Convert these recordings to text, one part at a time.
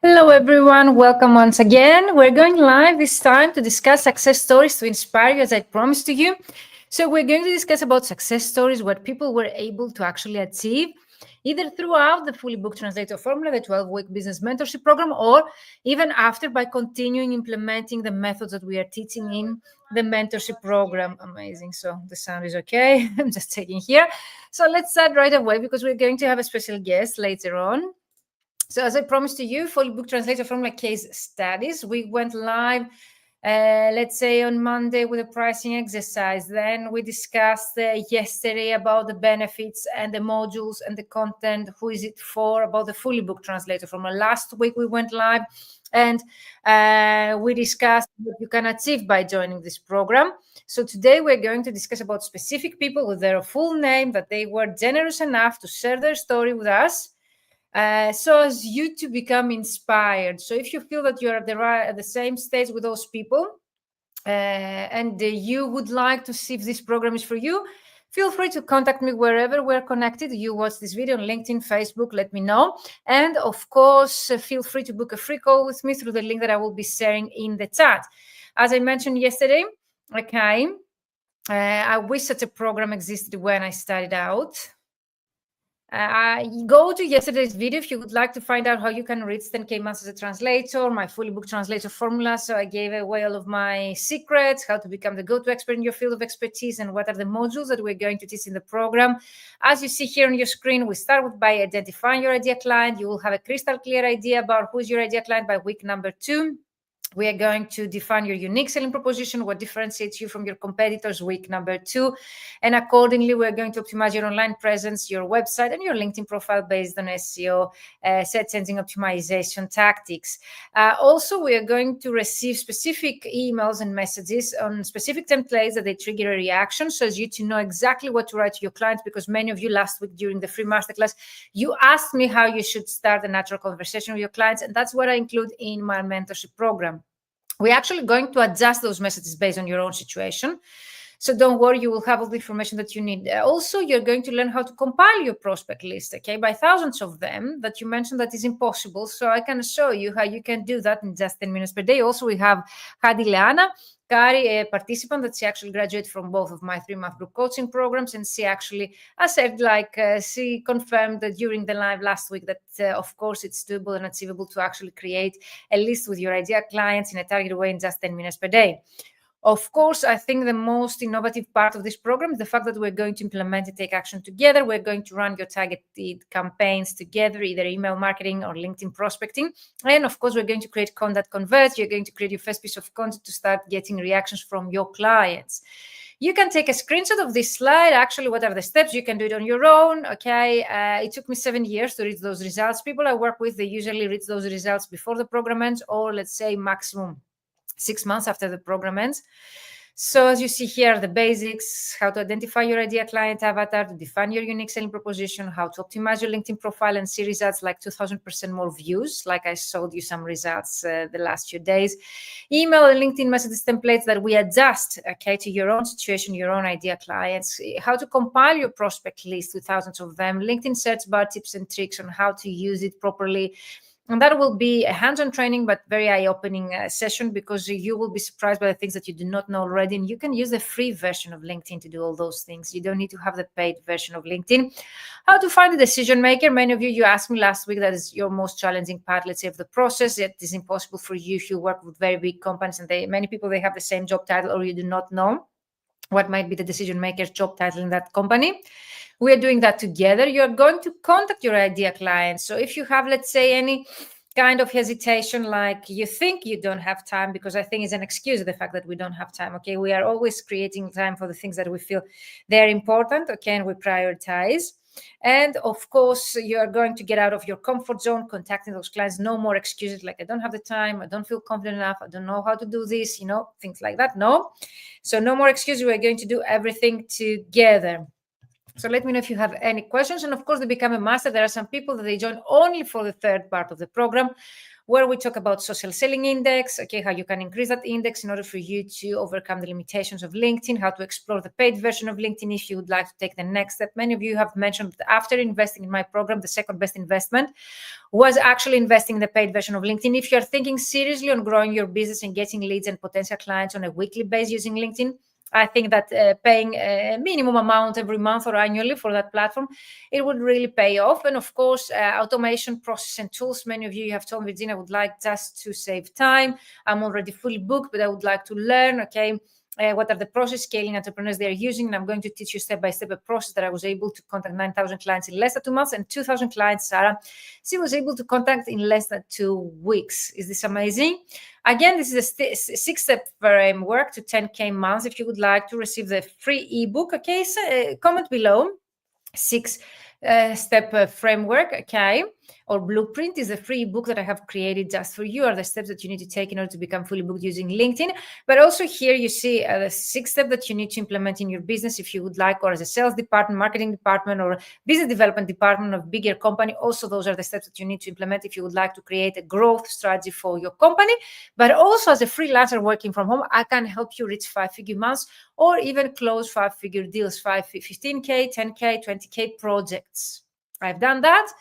Hello, everyone. Welcome once again. We're going live this time to discuss success stories to inspire you, as I promised to you. So, we're going to discuss about success stories, what people were able to actually achieve, either throughout the fully booked translator formula, the 12-week business mentorship program, or even after by continuing implementing the methods that we are teaching in the mentorship program. Amazing. So, the sound is okay. I'm just checking here. So, let's start right away because we're going to have a special guest later on. So as I promised to you, fully book translator formula case studies. We went live, let's say on Monday with a pricing exercise. Then we discussed yesterday about the benefits and the modules and the content. Who is it for? About the fully booked translator formula. Last week we went live and we discussed what you can achieve by joining this program. So today we're going to discuss about specific people with their full name, that they were generous enough to share their story with us. So as you to become inspired. So if you feel that you're at the same stage with those people and you would like to see if this program is for you, feel free to contact me wherever we're connected. You watch this video on LinkedIn, Facebook, let me know. And of course, feel free to book a free call with me through the link that I will be sharing in the chat. As I mentioned yesterday, okay, I wish such a program existed when I started out. Go to yesterday's video if you would like to find out how you can reach 10K months as a translator, my fully booked translator formula. So I gave away all of my secrets, how to become the go-to expert in your field of expertise, and what are the modules that we're going to teach in the program. As you see here on your screen, we start by identifying your ideal client. You will have a crystal clear idea about who's your ideal client by week number 2. We are going to define your unique selling proposition, what differentiates you from your competitors, week number 2. And accordingly, we're going to optimize your online presence, your website, and your LinkedIn profile based on SEO, search engine optimization tactics. Also, we are going to receive specific emails and messages on specific templates that they trigger a reaction, so as you to know exactly what to write to your clients, because many of you last week during the free masterclass, you asked me how you should start a natural conversation with your clients, and that's what I include in my mentorship program. We're actually going to adjust those messages based on your own situation. So don't worry, you will have all the information that you need. Also, you're going to learn how to compile your prospect list, okay, by thousands of them that you mentioned that is impossible. So I can show you how you can do that in just 10 minutes per day. Also, we have Hadi Leana, Kari, a participant that she actually graduated from both of my 3-month group coaching programs. And she actually, I said, she confirmed that during the live last week that, of course, it's doable and achievable to actually create a list with your ideal clients in a targeted way in just 10 minutes per day. Of course, I think the most innovative part of this program is the fact that we're going to implement and take action together. We're going to run your targeted campaigns together, either email marketing or LinkedIn prospecting. And of course, we're going to create content that converts. You're going to create your first piece of content to start getting reactions from your clients. You can take a screenshot of this slide. Actually, what are the steps? You can do it on your own. Okay. It took me 7 years to reach those results. People I work with, they usually reach those results before the program ends, or let's say maximum 6 months after the program ends. So as you see here, the basics, how to identify your ideal client avatar, to define your unique selling proposition, how to optimize your LinkedIn profile and see results like 2,000% more views, like I showed you some results the last few days. Email and LinkedIn messages templates that we adjust, okay, to your own situation, your own ideal clients, how to compile your prospect list with thousands of them, LinkedIn search bar tips and tricks on how to use it properly. And that will be a hands-on training, but very eye-opening session, because you will be surprised by the things that you do not know already. And you can use the free version of LinkedIn to do all those things. You don't need to have the paid version of LinkedIn. How to find a decision maker. Many of you asked me last week, that is your most challenging part, let's say, of the process. It is impossible for you if you work with very big companies and many people, they have the same job title, or you do not know what might be the decision maker's job title in that company. We are doing that together. You're going to contact your ideal clients. So if you have, let's say, any kind of hesitation, like you think you don't have time, because I think it's an excuse, the fact that we don't have time. Okay, we are always creating time for the things that we feel they're important. Okay, and we prioritize. And of course, you are going to get out of your comfort zone, contacting those clients. No more excuses like, I don't have the time, I don't feel confident enough, I don't know how to do this, things like that. No. So no more excuses. We're going to do everything together. So let me know if you have any questions. And of course, to become a master, there are some people that they join only for the third part of the program, where we talk about social selling index, okay, how you can increase that index in order for you to overcome the limitations of LinkedIn, how to explore the paid version of LinkedIn if you would like to take the next step. Many of you have mentioned that after investing in my program, the second best investment was actually investing in the paid version of LinkedIn. If you're thinking seriously on growing your business and getting leads and potential clients on a weekly basis using LinkedIn, I think that paying a minimum amount every month or annually for that platform, it would really pay off. And of course, automation process and tools. Many of you have told me, Virginia, I would like just to save time. I'm already fully booked, but I would like to learn, okay, what are the process scaling entrepreneurs they are using. And I'm going to teach you step-by-step a process that I was able to contact 9,000 clients in less than 2 months and 2,000 clients, Sarah, she was able to contact in less than 2 weeks. Is this amazing? Again, this is a 6-step framework to 10K months. If you would like to receive the free ebook, okay, so, comment below. 6-step framework, okay, or blueprint is a free book that I have created just for you, are the steps that you need to take in order to become fully booked using LinkedIn. But also here you see the 6 steps that you need to implement in your business if you would like, or as a sales department, marketing department, or business development department of bigger company. Also, those are the steps that you need to implement if you would like to create a growth strategy for your company. But also as a freelancer working from home, I can help you reach 5-figure months or even close 5-figure deals, 15K, 10K, 20K projects. I've done that.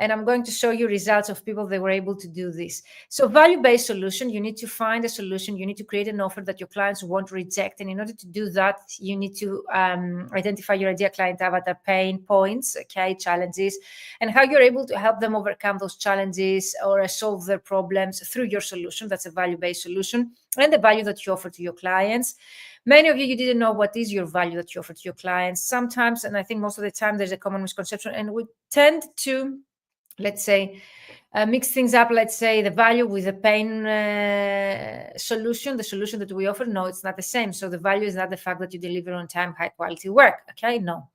And I'm going to show you results of people that were able to do this. So value-based solution, you need to find a solution. You need to create an offer that your clients won't reject. And in order to do that, you need to identify your ideal client avatar pain points, okay, challenges, and how you're able to help them overcome those challenges or solve their problems through your solution. That's a value-based solution. And the value that you offer to your clients. Many of you didn't know what is your value that you offer to your clients. Sometimes, and I think most of the time, there's a common misconception, and we tend to, let's say, mix things up, let's say, the value with the pain solution, the solution that we offer. No, it's not the same. So the value is not the fact that you deliver on time, high quality work. Okay, no,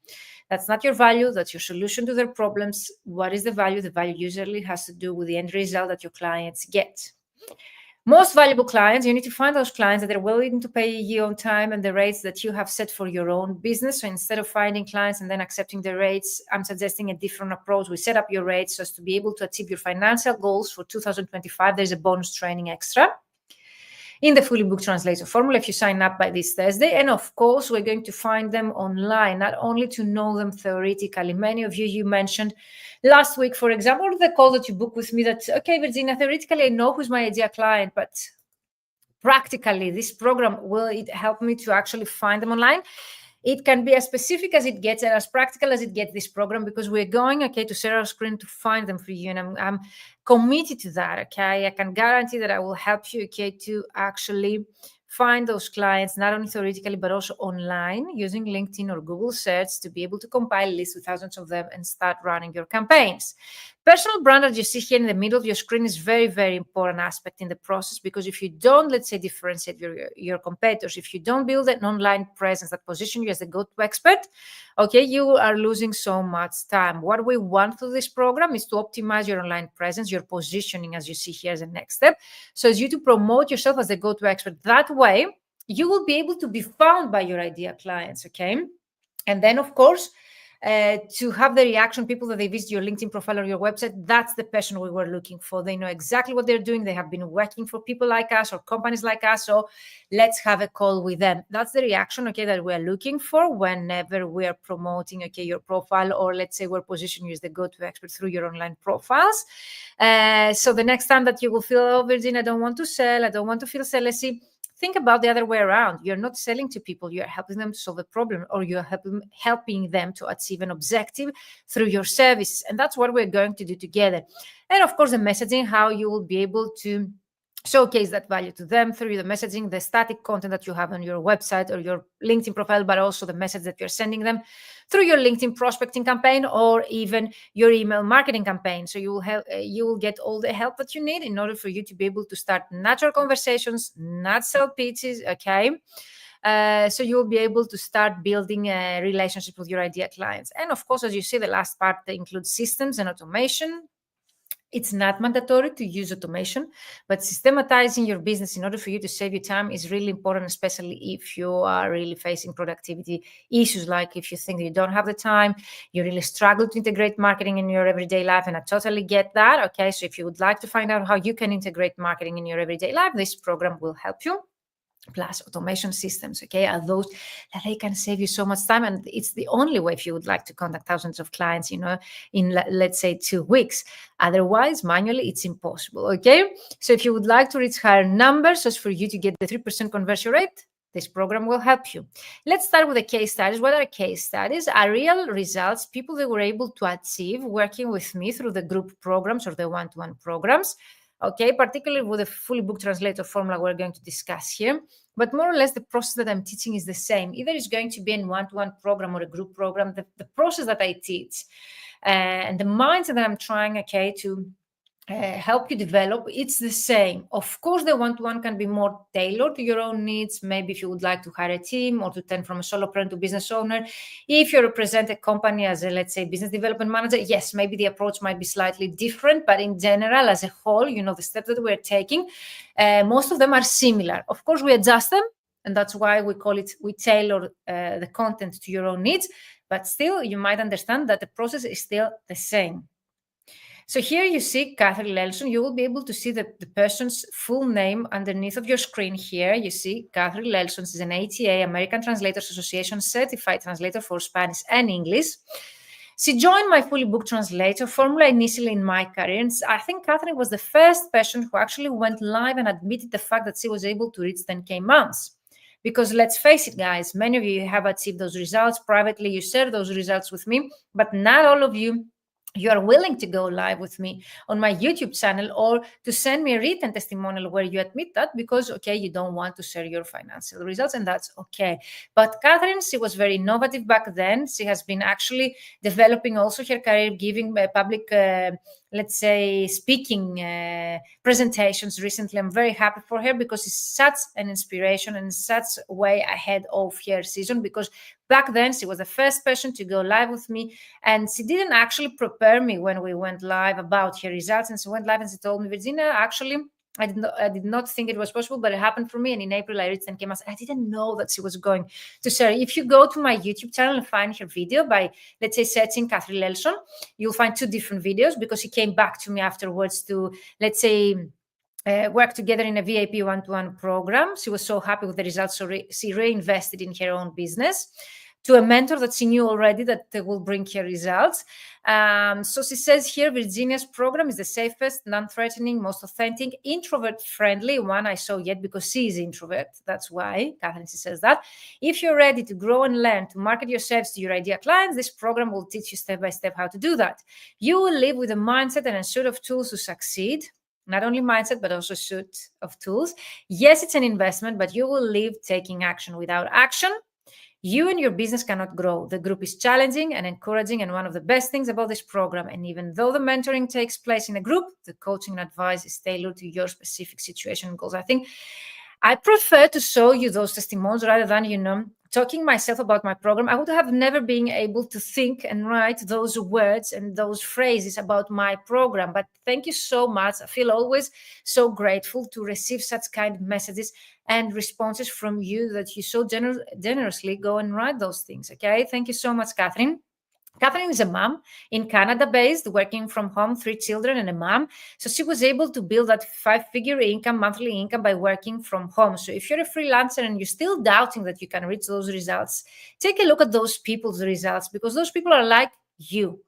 that's not your value. That's your solution to their problems. What is the value? The value usually has to do with the end result that your clients get. Most valuable clients, you need to find those clients that are willing to pay you on time and the rates that you have set for your own business. So instead of finding clients and then accepting the rates, I'm suggesting a different approach. We set up your rates so as to be able to achieve your financial goals for 2025. There's a bonus training extra in the fully booked translator formula if you sign up by this Thursday. And of course, we're going to find them online, not only to know them theoretically. Many of you mentioned last week, for example, the call that you booked with me that, okay, Virginia, theoretically, I know who's my ideal client, but practically, this program, will it help me to actually find them online? It can be as specific as it gets and as practical as it gets, this program, because we're going, okay, to share our screen to find them for you. And I'm committed to that, okay? I can guarantee that I will help you, okay, to actually find those clients, not only theoretically, but also online using LinkedIn or Google search to be able to compile lists with thousands of them and start running your campaigns. Personal brand, as you see here in the middle of your screen, is very, very important aspect in the process, because if you don't, let's say, differentiate your competitors, if you don't build an online presence that position you as a go-to expert, okay, you are losing so much time. What we want through this program is to optimize your online presence, your positioning, as you see here as a next step, so as you to promote yourself as a go-to expert. That way, you will be able to be found by your ideal clients, okay? And then, of course, to have the reaction, people that they visit your LinkedIn profile or your website, that's the person we were looking for. They know exactly what they're doing. They have been working for people like us or companies like us. So let's have a call with them. That's the reaction, okay, that we're looking for whenever we are promoting, okay, your profile, or let's say we're positioning you as the go-to expert through your online profiles. So the next time that you will feel, oh, Virginia, I don't want to sell, I don't want to feel salesy, think about the other way around. You're not selling to people. You're helping them to solve a problem, or you're helping them to achieve an objective through your services. And that's what we're going to do together. And of course, the messaging, how you will be able to showcase that value to them through the messaging, the static content that you have on your website or your LinkedIn profile, but also the message that you're sending them through your LinkedIn prospecting campaign or even your email marketing campaign. So you will get all the help that you need in order for you to be able to start natural conversations, not sell pitches, okay? So you'll be able to start building a relationship with your ideal clients. And of course, as you see, the last part includes systems and automation. It's not mandatory to use automation, but systematizing your business in order for you to save your time is really important, especially if you are really facing productivity issues. Like if you think that you don't have the time, you really struggle to integrate marketing in your everyday life, and I totally get that. Okay, so if you would like to find out how you can integrate marketing in your everyday life, this program will help you. Plus automation systems, okay, are those that they can save you so much time. And it's the only way if you would like to contact thousands of clients, in let's say 2 weeks. Otherwise, manually, it's impossible, okay? So if you would like to reach higher numbers, as for you to get the 3% conversion rate, this program will help you. Let's start with the case studies. What are case studies? Are real results, people that were able to achieve working with me through the group programs or the one-to-one programs. Okay, particularly with the fully booked translator formula we're going to discuss here. But more or less, the process that I'm teaching is the same. Either it's going to be in one-to-one program or a group program. The process that I teach and the mindset that I'm trying, okay, to help you develop, it's the same. Of course, the one-to-one can be more tailored to your own needs. Maybe if you would like to hire a team or to turn from a solopreneur to business owner. If you represent a company as a, let's say, business development manager, yes, maybe the approach might be slightly different, but in general, as a whole, the steps that we're taking, most of them are similar. Of course, we adjust them, and that's why we tailor the content to your own needs, but still, you might understand that the process is still the same. So here you see Catherine Lelson. You will be able to see the person's full name underneath of your screen here. You see Catherine Lelson is an ATA, American Translators Association certified translator for Spanish and English. She joined my fully booked translator formula initially in my career. And I think Catherine was the first person who actually went live and admitted the fact that she was able to reach 10K months. Because let's face it, guys, many of you have achieved those results. Privately, you share those results with me, but not all of you are willing to go live with me on my YouTube channel or to send me a written testimonial where you admit that because, okay, you don't want to share your financial results, and that's okay. But Catherine, she was very innovative back then. She has been actually developing also her career, giving public, let's say, speaking presentations recently. I'm very happy for her because it's such an inspiration and such way ahead of her season, because back then she was the first person to go live with me, and she didn't actually prepare me when we went live about her results. And she went live and she told me, Virginia, actually, I did not think it was possible, but it happened for me. And in April, I reached 10K months. I didn't know that she was going to share. If you go to my YouTube channel and find her video by, let's say, searching Catherine Lelson, you'll find 2 different videos, because she came back to me afterwards to, let's say, work together in a VIP one-to-one program. She was so happy with the results, so she reinvested in her own business, to a mentor that she knew already that will bring her results. So she says here, Virginia's program is the safest, non-threatening, most authentic, introvert-friendly one I saw yet, because she is introvert. That's why, Catherine, she says that. If you're ready to grow and learn to market yourselves to your ideal clients, this program will teach you step-by-step how to do that. You will live with a mindset and a suite of tools to succeed. Not only mindset, but also suite of tools. Yes, it's an investment, but you will live taking action. Without action, you and your business cannot grow. The group is challenging and encouraging, and one of the best things about this program, and even though the mentoring takes place in a group, the coaching and advice is tailored to your specific situation and goals. I think I prefer to show you those testimonials rather than, talking myself about my program. I would have never been able to think and write those words and those phrases about my program. But thank you so much. I feel always so grateful to receive such kind of messages and responses from you, that you so generously go and write those things. Okay. Thank you so much, Catherine. Catherine is a mom in Canada based, working from home, 3 children and a mom. So she was able to build that 5-figure income, monthly income, by working from home. So if you're a freelancer and you're still doubting that you can reach those results, take a look at those people's results, because those people are like you.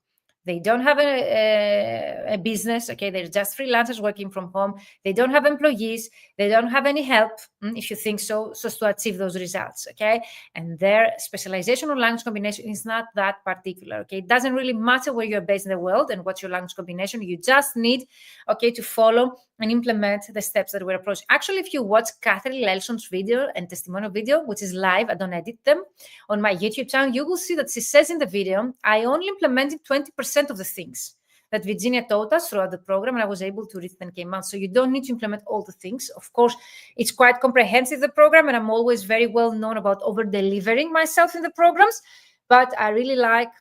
They don't have a business, okay? They're just freelancers working from home. They don't have employees. They don't have any help, if you think so as to achieve those results, okay? And their specialization or language combination is not that particular, okay? It doesn't really matter where you're based in the world and what's your language combination. You just need, okay, to follow and implement the steps that we're approaching. Actually, if you watch Catherine Lelson's video and testimonial video, which is live, I don't edit them, on my YouTube channel, you will see that she says in the video, I only implemented 20% of the things that Virginia taught us throughout the program, and I was able to reach 10K months. So you don't need to implement all the things. Of course, it's quite comprehensive, the program, and I'm always very well known about over-delivering myself in the programs. But I really like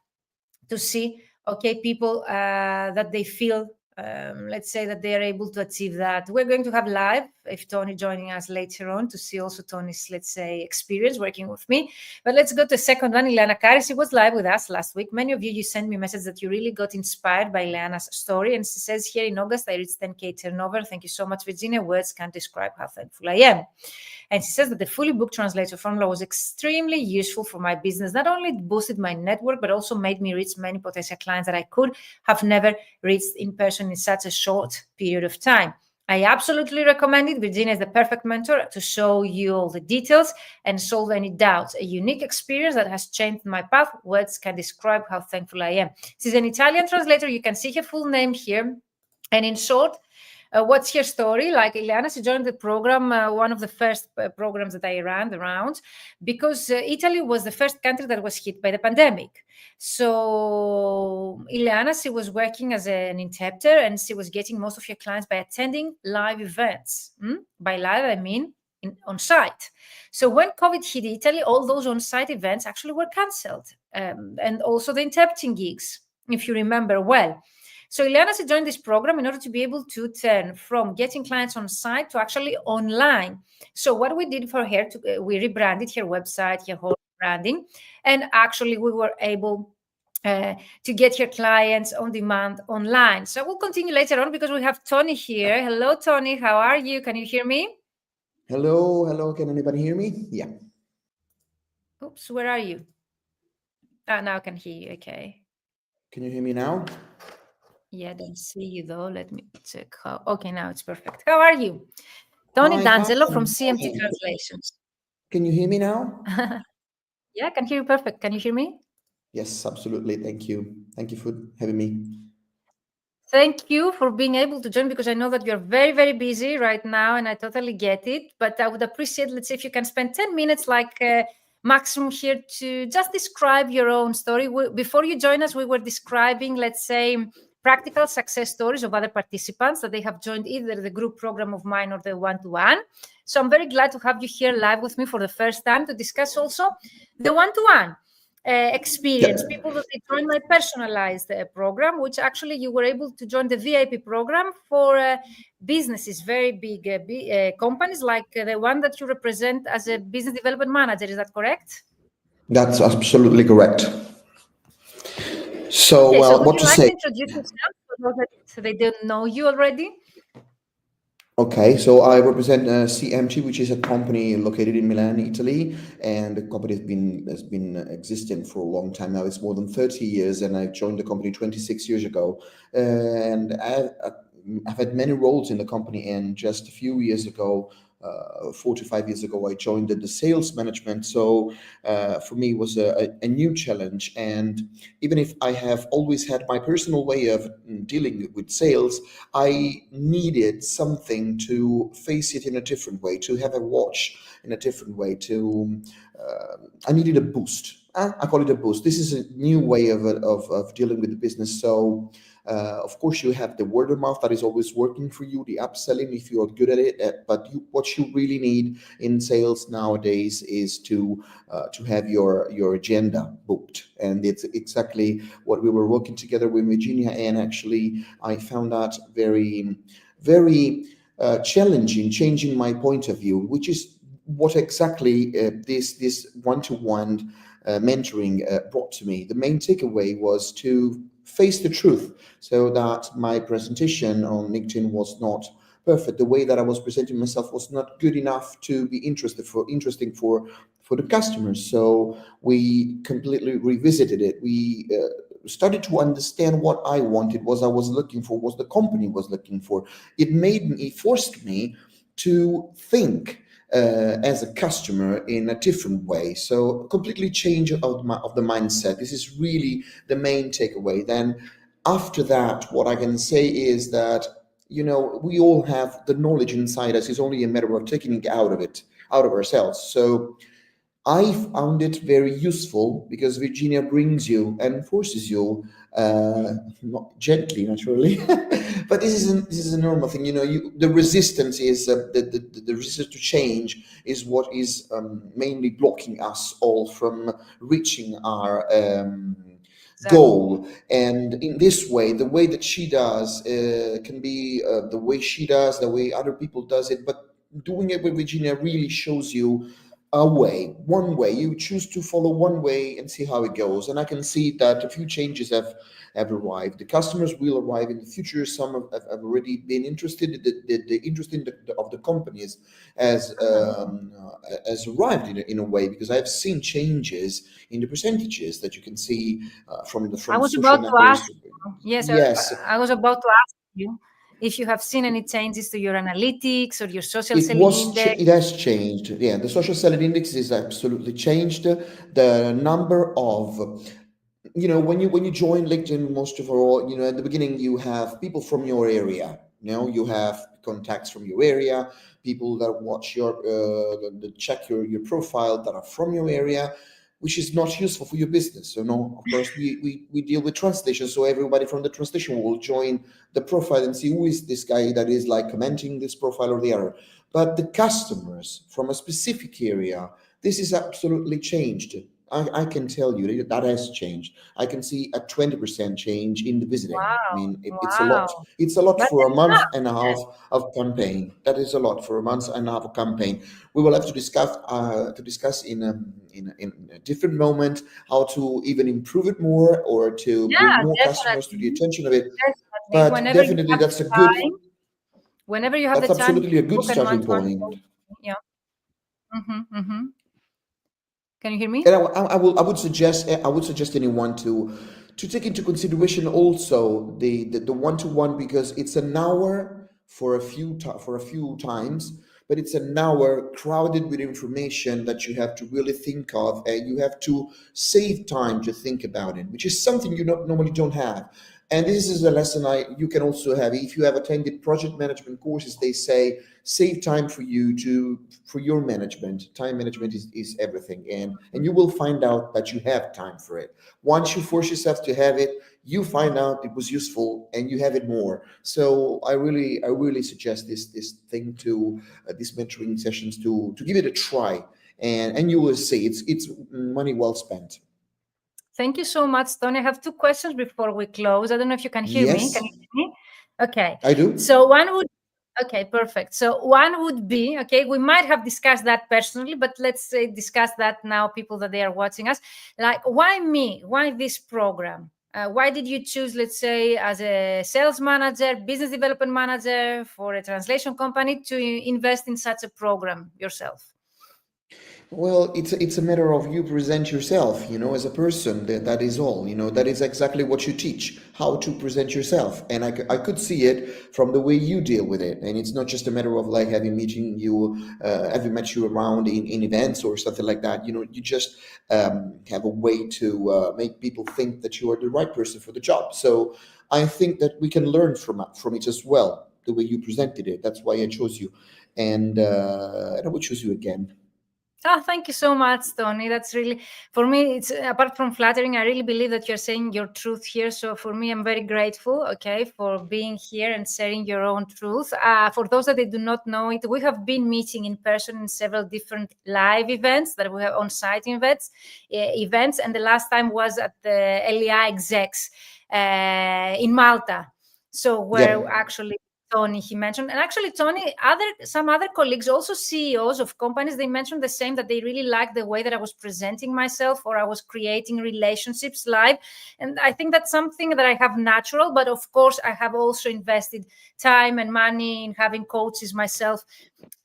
to see, okay, people that they feel let's say that they are able to achieve that. We're going to have live, if Tony joining us later on, to see also Tony's, let's say, experience working with me. But let's go to the second one. Ileana Karis, she was live with us last week. Many of you sent me a message that you really got inspired by Ileana's story. And she says, here in August, I reached 10K turnover. Thank you so much, Virginia. Words can't describe how thankful I am. And she says that the fully booked translator formula was extremely useful for my business. Not only it boosted my network, but also made me reach many potential clients that I could have never reached in person in such a short period of time. I absolutely recommend it. Virginia is the perfect mentor to show you all the details and solve any doubts. A unique experience that has changed my path. Words can describe how thankful I am. She's an Italian translator. You can see her full name here. And in short, what's her story? Like Ileana, she joined the program, one of the first programs that I ran around, because Italy was the first country that was hit by the pandemic. So Ileana, she was working as an interpreter, and she was getting most of her clients by attending live events. By live, I mean on site. So when COVID hit Italy, all those on-site events actually were cancelled, and also the interpreting gigs, if you remember well. So Ileana joined this program in order to be able to turn from getting clients on site to actually online. So what we did for her, we rebranded her website, her whole branding, and actually we were able to get her clients on demand online. So we'll continue later on because we have Tony here. Hello, Tony. How are you? Can you hear me? Hello. Can anybody hear me? Yeah. Oops, where are you? Now I can hear you. Okay. Can you hear me now? Yeah, I don't see you though. Let me check how. Okay, now it's perfect. How are you? Tony Hi, D'Angelo from fine. CMT Translations. Can you hear me now? Yeah, I can hear you perfect. Can you hear me? Yes, absolutely. Thank you. Thank you for having me. Thank you for being able to join because I know that you're very, very busy right now and I totally get it. But I would appreciate, let's say, if you can spend 10 minutes like maximum here to just describe your own story. Before you join us, we were describing, let's say, practical success stories of other participants that they have joined either the group program of mine or the one-to-one. So I'm very glad to have you here live with me for the first time to discuss also the one-to-one. Experience. Yeah. People that they join my personalized program, which actually you were able to join the VIP program for businesses, very big companies like the one that you represent as a business development manager. Is that correct? That's absolutely correct. So, Okay, so well, would what you to like say? to introduce yourself for those that they don't know you already? Okay, so I represent CMT, which is a company located in Milan, Italy, and the company has been existing for a long time now. It's more than 30 years, and I joined the company 26 years ago. And I've had many roles in the company, and just a few years ago, 4 to 5 years ago, I joined the sales management. So for me, it was a new challenge. And even if I have always had my personal way of dealing with sales, I needed something to face it in a different way, to have a watch in a different way. I needed a boost. I call it a boost. This is a new way of dealing with the business. So, of course, you have the word of mouth that is always working for you, the upselling if you are good at it. But what you really need in sales nowadays is to have your agenda booked, and it's exactly what we were working together with Virginia. And actually, I found that very, very challenging, changing my point of view, which is what exactly this one-to-one mentoring brought to me. The main takeaway was to face the truth, so that my presentation on LinkedIn was not perfect. The way that I was presenting myself was not good enough to be interesting for the customers. So we completely revisited it. We started to understand what I wanted, what I was looking for, what the company was looking for. It forced me to think as a customer in a different way. So completely change of the mindset. This is really the main takeaway. Then after that, what I can say is that, we all have the knowledge inside us. It's only a matter of taking it out of ourselves. So I found it very useful because Virginia brings you and forces you, not gently, naturally, but this is a normal thing. The resistance is the resistance to change is what is mainly blocking us all from reaching goal. And in this way, the way that she does can be the way she does, the way other people does it, but doing it with Virginia really shows you a way, one way. You choose to follow one way and see how it goes. And I can see that a few changes have arrived. The customers will arrive in the future. Some have already been interested. The interest of the companies has arrived in a way, because I've seen changes in the percentages that you can see from the I was social about to ask networks. you. Yes, Yes, I was about to ask you if you have seen any changes to your analytics or your social selling index. it has changed. Yeah, the social selling index is absolutely changed. The number of, when you join LinkedIn, most of all, at the beginning you have people from your area. You have contacts from your area, people that watch that check your profile, that are from your area, which is not useful for your business. So no, of course we deal with translation, so everybody from the translation will join the profile and see who is this guy that is like commenting this profile or the other. But the customers from a specific area, this is absolutely changed. I can tell you that has changed. I can see a 20% change in the visiting. I Wow, mean, it's a lot. wow. It's a lot But for a month enough. and a half of campaign. That is a lot for a month and a half of campaign. We will have to discuss in a different moment how to even improve it more, or to bring Yeah, more customers to the definitely. attention of it. Definitely. But Whenever you definitely, have the time, whenever you have the that's time, absolutely a good book and starting one-to-one point. coaching. Yeah. Can you hear me? And I would suggest anyone to take into consideration also the one-to-one, because it's an hour for a few times, but it's an hour crowded with information that you have to really think of, and you have to save time to think about it, which is something you normally don't have. And this is a lesson you can also have if you have attended project management courses. They say save time for your management. Time management is everything, and you will find out that you have time for it. Once you force yourself to have it, you find out it was useful and you have it more. So I really suggest this thing to these mentoring sessions to give it a try, and you will see it's money well spent. Thank you so much, Tony. I have two questions before we close. I don't know if you can hear me. Can Yes, you hear me? Okay. I do. So okay, perfect. So one would be, okay, we might have discussed that personally, but let's say discuss that now, people that they are watching us. Like, why me? Why this program? Why did you choose, let's say, as a sales manager, business development manager for a translation company to invest in such a program yourself? Well, it's a matter of you present yourself, as a person. That is all. That is exactly what you teach, how to present yourself. And I could see it from the way you deal with it. And it's not just a matter of like having met you around in events or something like that. You just have a way to make people think that you are the right person for the job. So I think that we can learn from it as well, the way you presented it. That's why I chose you, and I would choose you again. Oh, thank you so much, Tony. That's really, for me, it's apart from flattering, I really believe that you're saying your truth here. So for me, I'm very grateful, okay, for being here and sharing your own truth. For those that they do not know it, we have been meeting in person in several different live events that we have on-site events. And the last time was at the LEI execs in Malta. So where Yep. actually Tony, he mentioned, and actually Tony, some other colleagues, also CEOs of companies, they mentioned the same, that they really liked the way that I was presenting myself, or I was creating relationships live. And I think that's something that I have natural, but of course I have also invested time and money in having coaches myself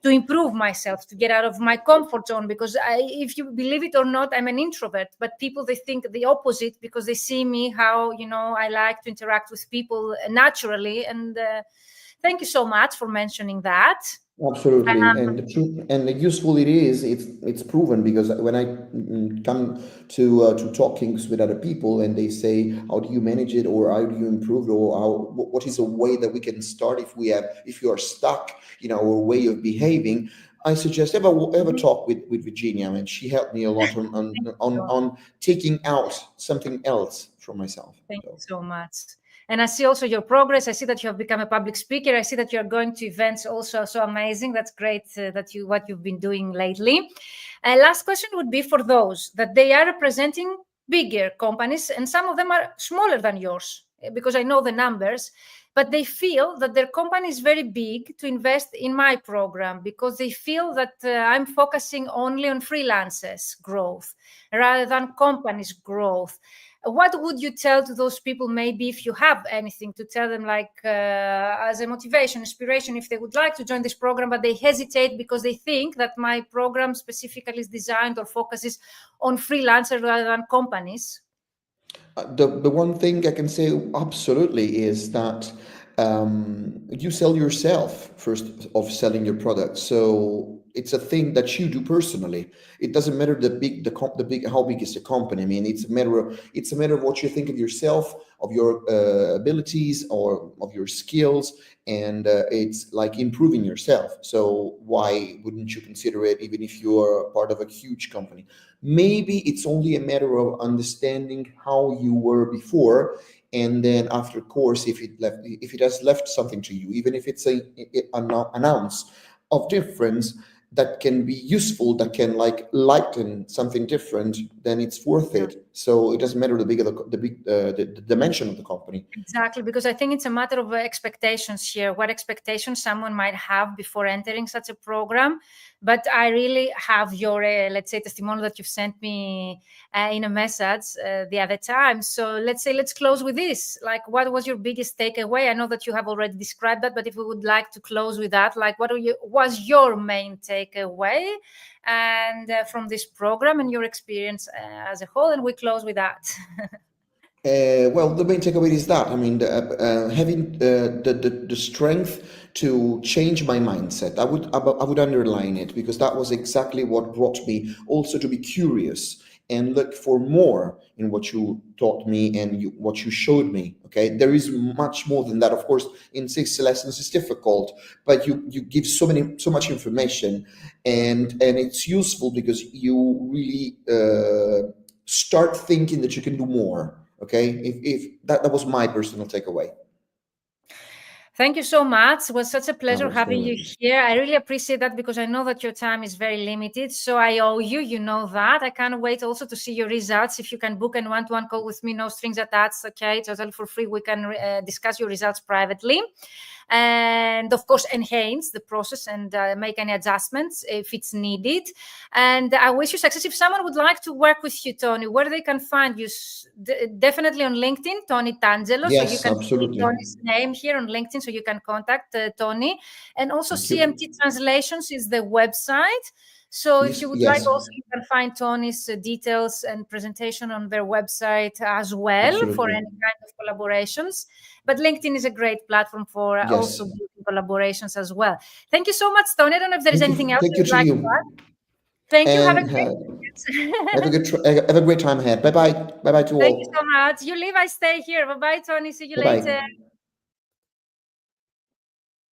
to improve myself, to get out of my comfort zone, because if you believe it or not, I'm an introvert, but people, they think the opposite, because they see me how I like to interact with people naturally. And thank you so much for mentioning that. Absolutely, and the useful it is. It's proven, because when I come to talkings with other people, and they say, "How do you manage it?" or "How do you improve?" or what is a way that we can start if you are stuck, our way of behaving. I suggest ever talk with Virginia, and she helped me a lot Thank you on taking out something else from myself. Thank you So so much. And I see also your progress. I see that you have become a public speaker. I see that you are going to events also. So amazing. That's great what you've been doing lately. Last question would be for those that they are representing bigger companies, and some of them are smaller than yours, because I know the numbers, but they feel that their company is very big to invest in my program, because they feel that I'm focusing only on freelancers' growth rather than companies' growth. What would you tell to those people, maybe if you have anything to tell them, like as a motivation, inspiration, if they would like to join this program, but they hesitate because they think that my program specifically is designed or focuses on freelancers rather than companies? The one thing I can say absolutely is that you sell yourself first of selling your product. So it's a thing that you do personally. It doesn't matter the big how big is the company. I mean, it's a matter of what you think of yourself, of your abilities, or of your skills, and it's like improving yourself. So why wouldn't you consider it, even if you are part of a huge company? Maybe it's only a matter of understanding how you were before, and then after course, if it has left something to you, even if it's an ounce of difference that can be useful, that can like lighten something different, then it's worth it. So it doesn't matter the dimension of the company. Exactly, because I think it's a matter of expectations here, what expectations someone might have before entering such a program. But I really have your, let's say, testimonial that you've sent me in a message the other time. So let's close with this. Like, what was your biggest takeaway? I know that you have already described that, but if we would like to close with that, like, what was your main takeaway and from this program and your experience as a whole? And we close with that. Well, the main takeaway is that, I mean, having the strength to change my mindset. I would underline it, because that was exactly what brought me also to be curious and look for more in what you taught me and what you showed me. Okay, there is much more than that. Of course, in 60 lessons it's difficult, but you give so much information, and it's useful because you really start thinking that you can do more. Okay, if that was my personal takeaway. Thank you so much. It was such a pleasure having you Absolutely. here. I really appreciate that, because I know that your time is very limited. So I owe you, you know that. I can't wait also to see your results. If you can book a one-to-one call with me, no strings attached, okay, totally for free. We can discuss your results privately. And of course, enhance the process and make any adjustments if it's needed. And I wish you success. If someone would like to work with you, Tony, where they can find you? Definitely on LinkedIn, Tony Tangelo. So you Yes, can see absolutely. Tony's name here on LinkedIn, so you can contact Tony. And also Thank you. CMT Translations is the website. So if Yes, you would like, yes, also you can find Tony's details and presentation on their website as well for absolutely. any kind of collaborations. But LinkedIn is a great platform for also Yes. building collaborations as well. Thank you so much, Tony. I don't know if there is anything else Thank you you would to like to add. you, Thank you. Have a and great have a weekend. good have a great time ahead. Bye bye. Bye bye to Thank you so all. much. You leave, I stay here. Bye-bye, Tony. See you Bye later. bye.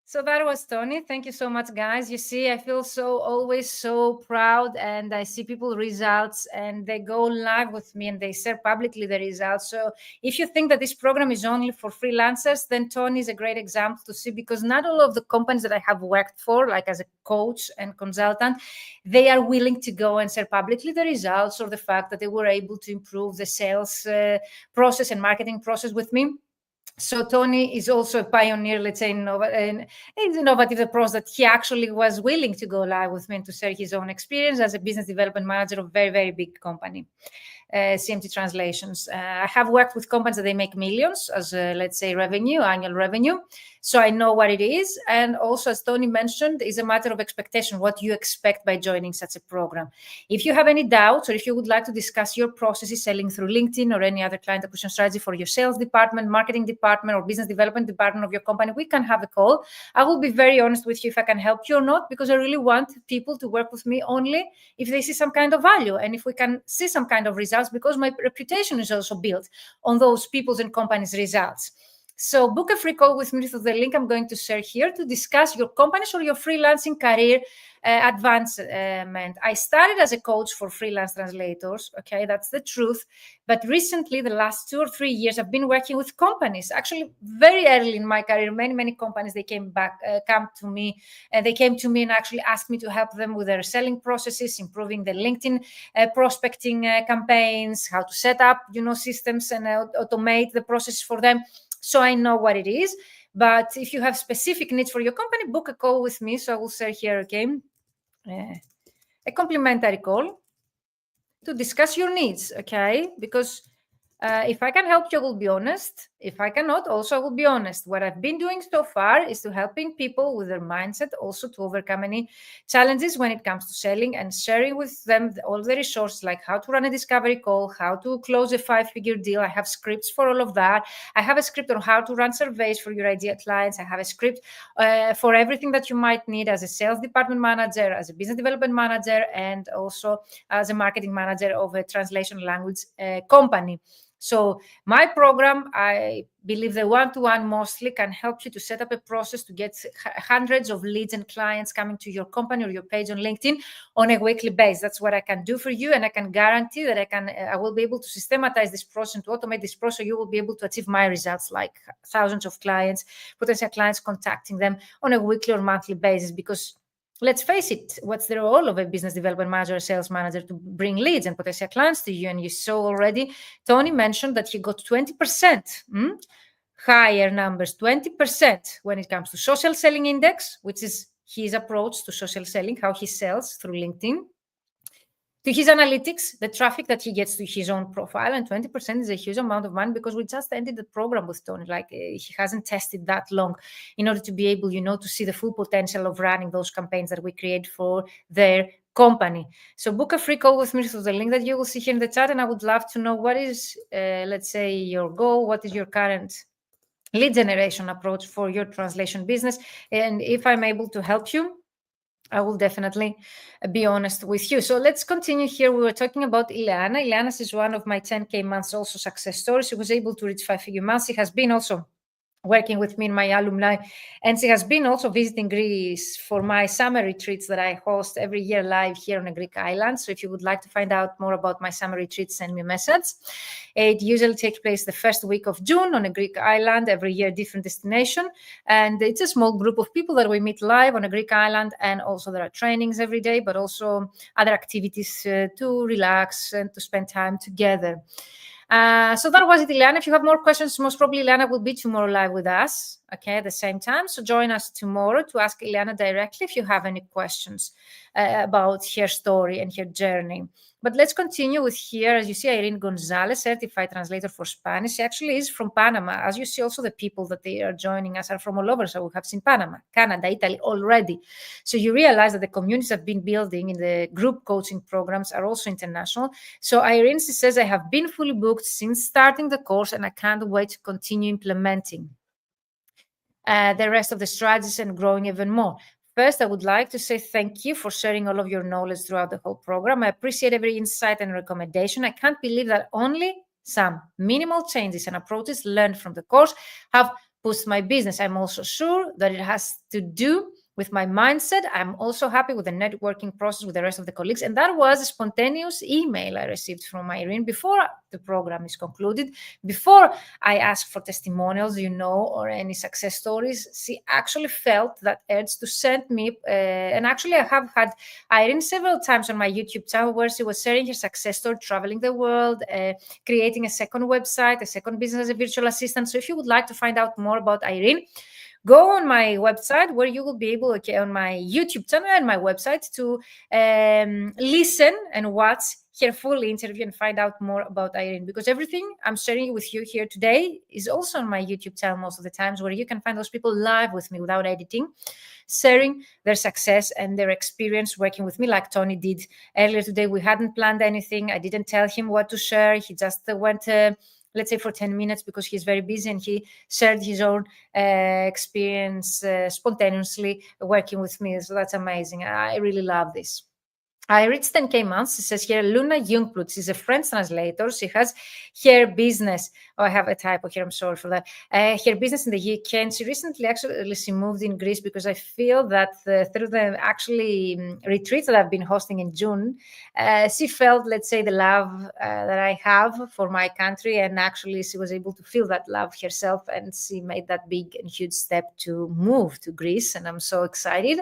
So that was Tony. Thank you so much, guys. You see, I feel always so proud, and I see people results and they go live with me and they share publicly the results. So if you think that this program is only for freelancers, then Tony is a great example to see, because not all of the companies that I have worked for, like as a coach and consultant, they are willing to go and share publicly the results or the fact that they were able to improve the sales process and marketing process with me. So Tony is also a pioneer, let's say, it's innovative approach, that he actually was willing to go live with me and to share his own experience as a business development manager of a very, very big company. CMT Translations. I have worked with companies that they make millions as, let's say, annual revenue. So I know what it is. And also, as Tony mentioned, is a matter of expectation, what you expect by joining such a program. If you have any doubts, or if you would like to discuss your processes selling through LinkedIn or any other client acquisition strategy for your sales department, marketing department, or business development department of your company, we can have a call. I will be very honest with you if I can help you or not, because I really want people to work with me only if they see some kind of value and if we can see some kind of results, because my reputation is also built on those people's and companies' results. So book a free call with me through the link I'm going to share here to discuss your company's or your freelancing career advancement. I started as a coach for freelance translators. Okay, that's the truth. But recently, the last 2 or 3 years, I've been working with companies. Actually, very early in my career, many companies, they came to me, and they came to me and actually asked me to help them with their selling processes, improving their LinkedIn prospecting campaigns, how to set up, systems and automate the process for them. So I know what it is. But if you have specific needs for your company, book a call with me. So I will share here again a complimentary call to discuss your needs, okay? Because if I can help you, I will be honest. If I cannot, also I will be honest. What I've been doing so far is to helping people with their mindset also to overcome any challenges when it comes to selling, and sharing with them all the resources, like how to run a discovery call, how to close a 5-figure deal. I have scripts for all of that. I have a script on how to run surveys for your ideal clients. I have a script for everything that you might need as a sales department manager, as a business development manager, and also as a marketing manager of a translation language company. So my program, I believe the one-to-one mostly can help you to set up a process to get hundreds of leads and clients coming to your company or your page on LinkedIn on a weekly basis. That's what I can do for you, and I can guarantee that I will be able to systematize this process and to automate this process, so you will be able to achieve my results, like thousands of clients, potential clients, contacting them on a weekly or monthly basis. Because let's face it, what's the role of a business development manager or sales manager? To bring leads and potential clients to you. And you saw already, Tony mentioned that he got 20% higher numbers, 20% when it comes to social selling index, which is his approach to social selling, how he sells through LinkedIn, to his analytics, the traffic that he gets to his own profile. And 20% is a huge amount of money, because we just ended the program with Tony. Like he hasn't tested that long in order to be able, to see the full potential of running those campaigns that we create for their company. So book a free call with me through the link that you will see here in the chat. And I would love to know, what is, let's say, your goal? What is your current lead generation approach for your translation business? And if I'm able to help you, I will definitely be honest with you. So let's continue here. We were talking about Ileana. Ileana is one of my 10K months also success stories. She was able to reach 5-figure months. She has been also working with me in my alumni, and she has been also visiting Greece for my summer retreats that I host every year live here on a Greek island. So if you would like to find out more about my summer retreats, send me a message. It usually takes place the first week of June on a Greek island, every year different destination, and it's a small group of people that we meet live on a Greek island. And also there are trainings every day, but also other activities to relax and to spend time together. So that was it, Ileana. If you have more questions, most probably Ileana will be tomorrow live with us, okay, at the same time. So join us tomorrow to ask Ileana directly if you have any questions about her story and her journey. But let's continue with here. As you see, Irene Gonzalez, certified translator for Spanish. She actually is from Panama. As you see, also the people that they are joining us are from all over. So we have seen Panama, Canada, Italy already. So you realize that the communities I've been building in the group coaching programs are also international. So Irene, she says, I have been fully booked since starting the course, and I can't wait to continue implementing the rest of the strategies and growing even more. First, I would like to say thank you for sharing all of your knowledge throughout the whole program. I appreciate every insight and recommendation. I can't believe that only some minimal changes and approaches learned from the course have boosted my business. I'm also sure that it has to do with my mindset. I'm also happy with the networking process with the rest of the colleagues. And that was a spontaneous email I received from Irene before the program is concluded, before I asked for testimonials, or any success stories. She actually felt that urge to send me. And actually, I have had Irene several times on my YouTube channel where she was sharing her success story, traveling the world, creating a second website, a second business as a virtual assistant. So if you would like to find out more about Irene, go on my website, where you will be able, on my YouTube channel and my website, to listen and watch her full interview and find out more about Irene. Because everything I'm sharing with you here today is also on my YouTube channel most of the times, where you can find those people live with me without editing, sharing their success and their experience working with me, like Tony did earlier today. We hadn't planned anything. I didn't tell him what to share. He just went let's say for 10 minutes, because he's very busy, and he shared his own experience spontaneously working with me. So that's amazing. I really love this. I reached 10K months. It says here, Luna Jungplut. She's a French translator. She has her business. Oh, I have a typo here. I'm sorry for that. Her business in the UK. And she recently she moved in Greece because I feel that through the retreats that I've been hosting in June, she felt, let's say, the love that I have for my country. And actually, she was able to feel that love herself. And she made that big and huge step to move to Greece. And I'm so excited.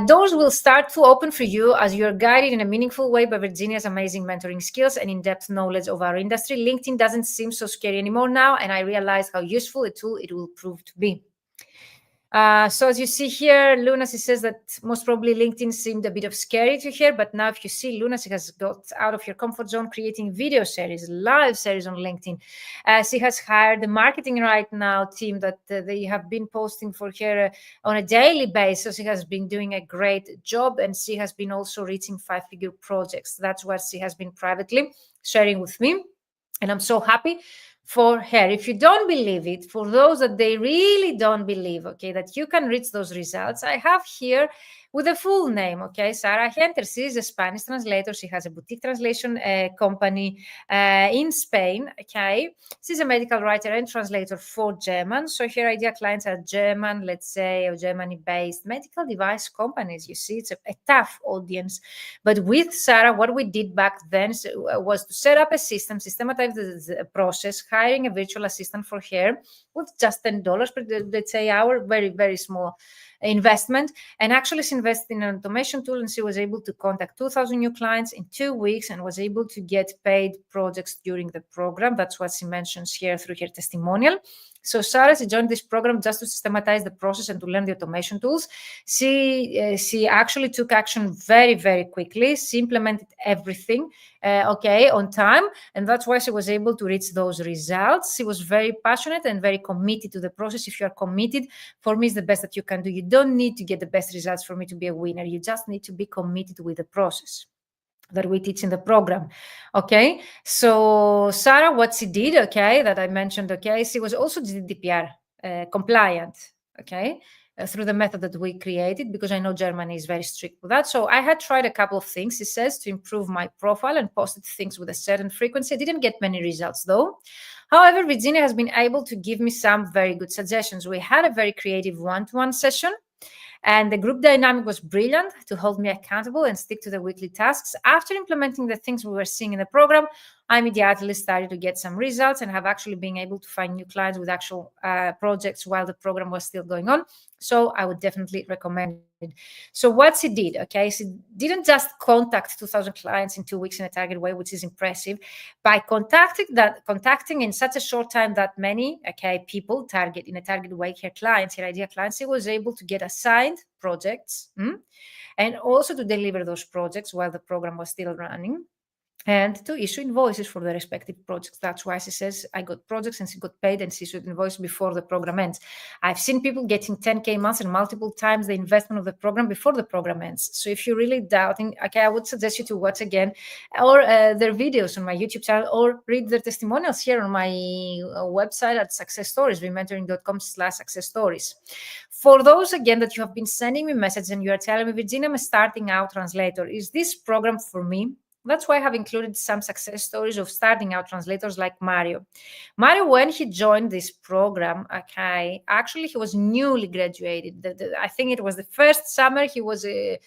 Doors will start to open for you as you're guided in a meaningful way by Virginia's amazing mentoring skills and in-depth knowledge of our industry. LinkedIn doesn't seem so scary anymore now, and I realize how useful a tool it will prove to be. So as you see here, Luna, she says that most probably LinkedIn seemed a bit of scary to her, but now if you see Luna, she has got out of her comfort zone creating video series, live series on LinkedIn. She has hired the marketing right now team that they have been posting for her on a daily basis. She has been doing a great job, and she has been also reaching 5-figure projects. That's what she has been privately sharing with me, and I'm so happy for her. If you don't believe it, for those that they really don't believe, okay, that you can reach those results, I have here with a full name, okay, Sarah Henter. She is a Spanish translator. She has a boutique translation company in Spain, okay. She's a medical writer and translator for German. So her ideal clients are German, let's say, or Germany-based medical device companies. You see, it's a tough audience. But with Sarah, what we did back then was to set up a system, systematize the process, hiring a virtual assistant for her with just $10 per, let's say, hour, very, very small investment. And actually she invested in an automation tool, and she was able to contact 2,000 new clients in 2 weeks and was able to get paid projects during the program. That's what she mentions here through her testimonial. So Sarah, she joined this program just to systematize the process and to learn the automation tools. She actually took action very, very quickly. She implemented everything, on time, and that's why she was able to reach those results. She was very passionate and very committed to the process. If you are committed, for me, it's the best that you can do. You don't need to get the best results for me to be a winner. You just need to be committed with the process that we teach in the program. Okay, so Sarah, what she did, okay, that I mentioned, okay, she was also GDPR compliant, okay, through the method that we created, because I know Germany is very strict with that. So I had tried a couple of things, she says, to improve my profile and posted things with a certain frequency. I didn't get many results though. However, Virginia has been able to give me some very good suggestions. We had a very creative one-to-one session, and the group dynamic was brilliant to hold me accountable and stick to the weekly tasks. After implementing the things we were seeing in the program, I immediately started to get some results and have actually been able to find new clients with actual projects while the program was still going on. So I would definitely recommend it. So what she did, okay, she didn't just contact 2,000 clients in 2 weeks in a target way, which is impressive. By contacting in such a short time that many, okay, people target in a target way, her clients, her ideal clients, she was able to get assigned projects and also to deliver those projects while the program was still running, and to issue invoices for the respective projects. That's why she says, I got projects and she got paid and she issued invoice before the program ends. I've seen people getting 10K months and multiple times the investment of the program before the program ends. So if you're really doubting, okay, I would suggest you to watch again or their videos on my YouTube channel, or read their testimonials here on my website at Success Stories, rementoring.com/success stories. For those, again, that you have been sending me messages and you are telling me, Virginia, I'm a starting out translator. Is this program for me? That's why I have included some success stories of starting out translators like Mario. Mario, when he joined this program, okay, actually he was newly graduated. I think it was the first summer he was he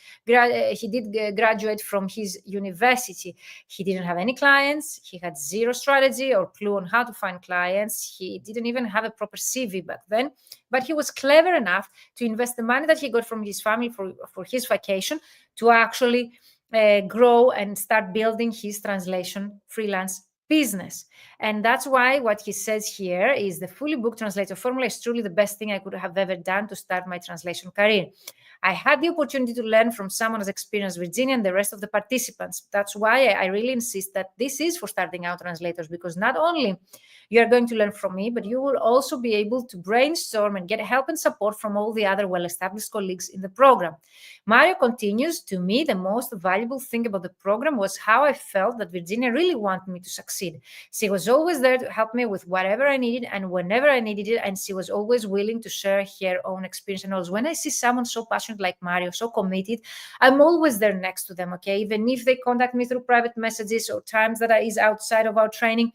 did graduate from his university. He didn't have any clients. He had zero strategy or clue on how to find clients. He didn't even have a proper CV back then, but he was clever enough to invest the money that he got from his family for his vacation to actually grow and start building his translation freelance business. And that's why what he says here is the fully booked translator formula is truly the best thing I could have ever done to start my translation career. I had the opportunity to learn from someone as experienced Virginia and the rest of the participants. That's why I really insist that this is for starting out translators, because not only you are going to learn from me, but you will also be able to brainstorm and get help and support from all the other well-established colleagues in the program. Mario continues, to me, the most valuable thing about the program was how I felt that Virginia really wanted me to succeed. She was always there to help me with whatever I needed and whenever I needed it, and she was always willing to share her own experience. And also, when I see someone so passionate mentioned, like Mario, so committed. I'm always there next to them, okay? Even if they contact me through private messages or times that is outside of our training,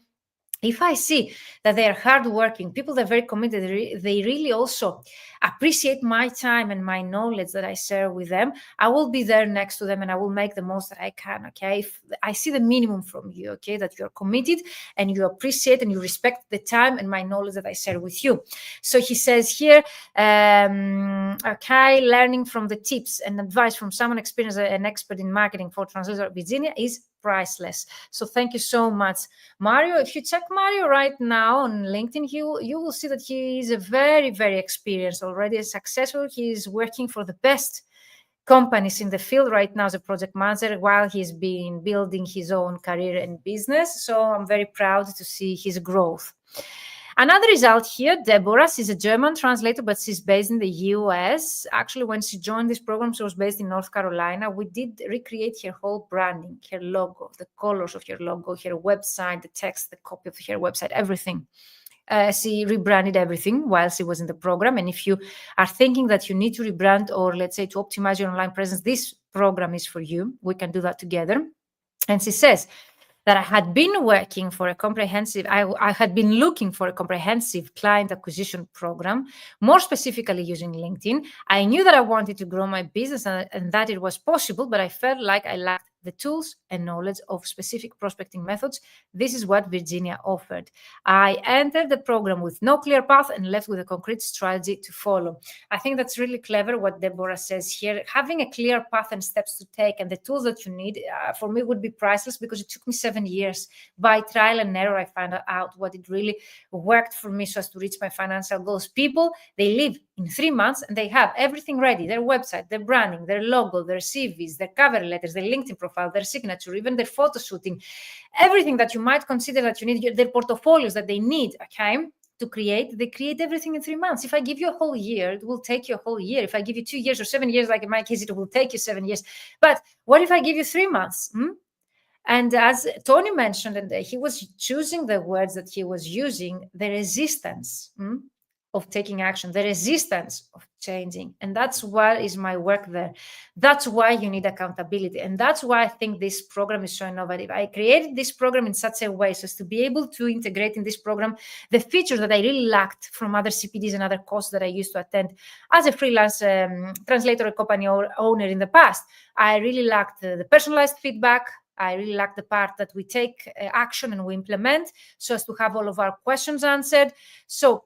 if I see that they are hardworking, people that are very committed, they really also appreciate my time and my knowledge that I share with them, I will be there next to them and I will make the most that I can, okay? If I see the minimum from you, okay, that you're committed and you appreciate and you respect the time and my knowledge that I share with you. So he says here, okay, learning from the tips and advice from someone experienced and expert in marketing for Translator Virginia is priceless. So thank you so much, Mario. If you check Mario right now on LinkedIn, you will see that he is a very, very experienced, already successful. He is working for the best companies in the field right now as a project manager while he's been building his own career and business. So I'm very proud to see his growth. Another result here, Deborah, she's a German translator, but she's based in the US. Actually, when she joined this program, she was based in North Carolina. We did recreate her whole branding, her logo, the colors of her logo, her website, the text, the copy of her website, everything. She rebranded everything while she was in the program. And if you are thinking that you need to rebrand or, let's say, to optimize your online presence, this program is for you. We can do that together. And she says that I had been working for a comprehensive, I had been looking for a comprehensive client acquisition program, more specifically using LinkedIn. I knew that I wanted to grow my business and that it was possible, but I felt like I lacked the tools and knowledge of specific prospecting methods. This is what Virginia offered. I entered the program with no clear path and left with a concrete strategy to follow. I think that's really clever what Deborah says here. Having a clear path and steps to take and the tools that you need, for me, would be priceless because it took me 7 years. By trial and error, I found out what it really worked for me so as to reach my financial goals. People, they live in 3 months and they have everything ready, their website, their branding, their logo, their CVs, their cover letters, their LinkedIn profile, their signature, even their photo shooting, everything that you might consider that you need, their portfolios that they need, okay, to create, they create everything in 3 months. If I give you a whole year, it will take you a whole year. If I give you 2 years or 7 years, like in my case, it will take you 7 years. But what if I give you 3 months? And as Tony mentioned, and he was choosing the words that he was using, the resistance of taking action, the resistance of changing. And that's what is my work there. That's why you need accountability. And that's why I think this program is so innovative. I created this program in such a way so as to be able to integrate in this program the features that I really lacked from other CPDs and other courses that I used to attend as a freelance translator or company owner in the past. I really lacked the personalized feedback. I really like the part that we take action and we implement so as to have all of our questions answered. So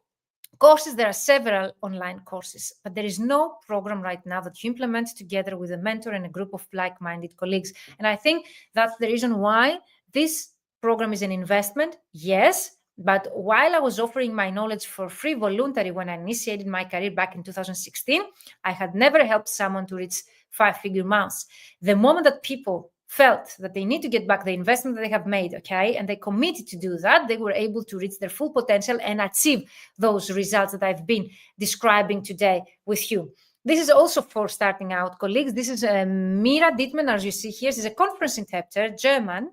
courses, there are several online courses, but there is no program right now that you implement together with a mentor and a group of like-minded colleagues. And I think that's the reason why this program is an investment, yes, but while I was offering my knowledge for free voluntary when I initiated my career back in 2016, I had never helped someone to reach 5-figure months. The moment that people felt that they need to get back the investment that they have made, okay, and they committed to do that, they were able to reach their full potential and achieve those results that I've been describing today with you. This is also for starting out colleagues. This is Mira Dittman, as you see here. She's a conference interpreter, German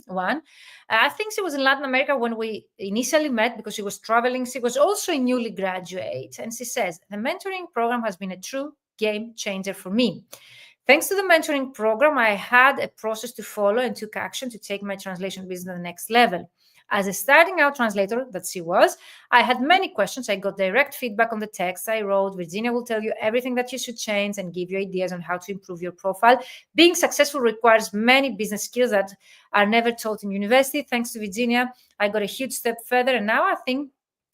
one. I think she was in Latin America when we initially met because she was traveling. She was also a newly graduate. And she says, the mentoring program has been a true game changer for me. Thanks to the mentoring program, I had a process to follow and took action to take my translation business to the next level. As a starting out translator that she was, I had many questions. I got direct feedback on the text I wrote. Virginia will tell you everything that you should change and give you ideas on how to improve your profile. Being successful requires many business skills that are never taught in university. Thanks to Virginia, I got a huge step further. And now I think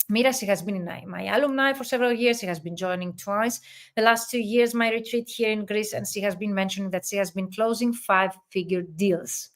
Mira, she has been in my alumni for several years. She has been joining twice the last 2 years, my retreat here in Greece, and she has been mentioning that she has been closing 5-figure deals.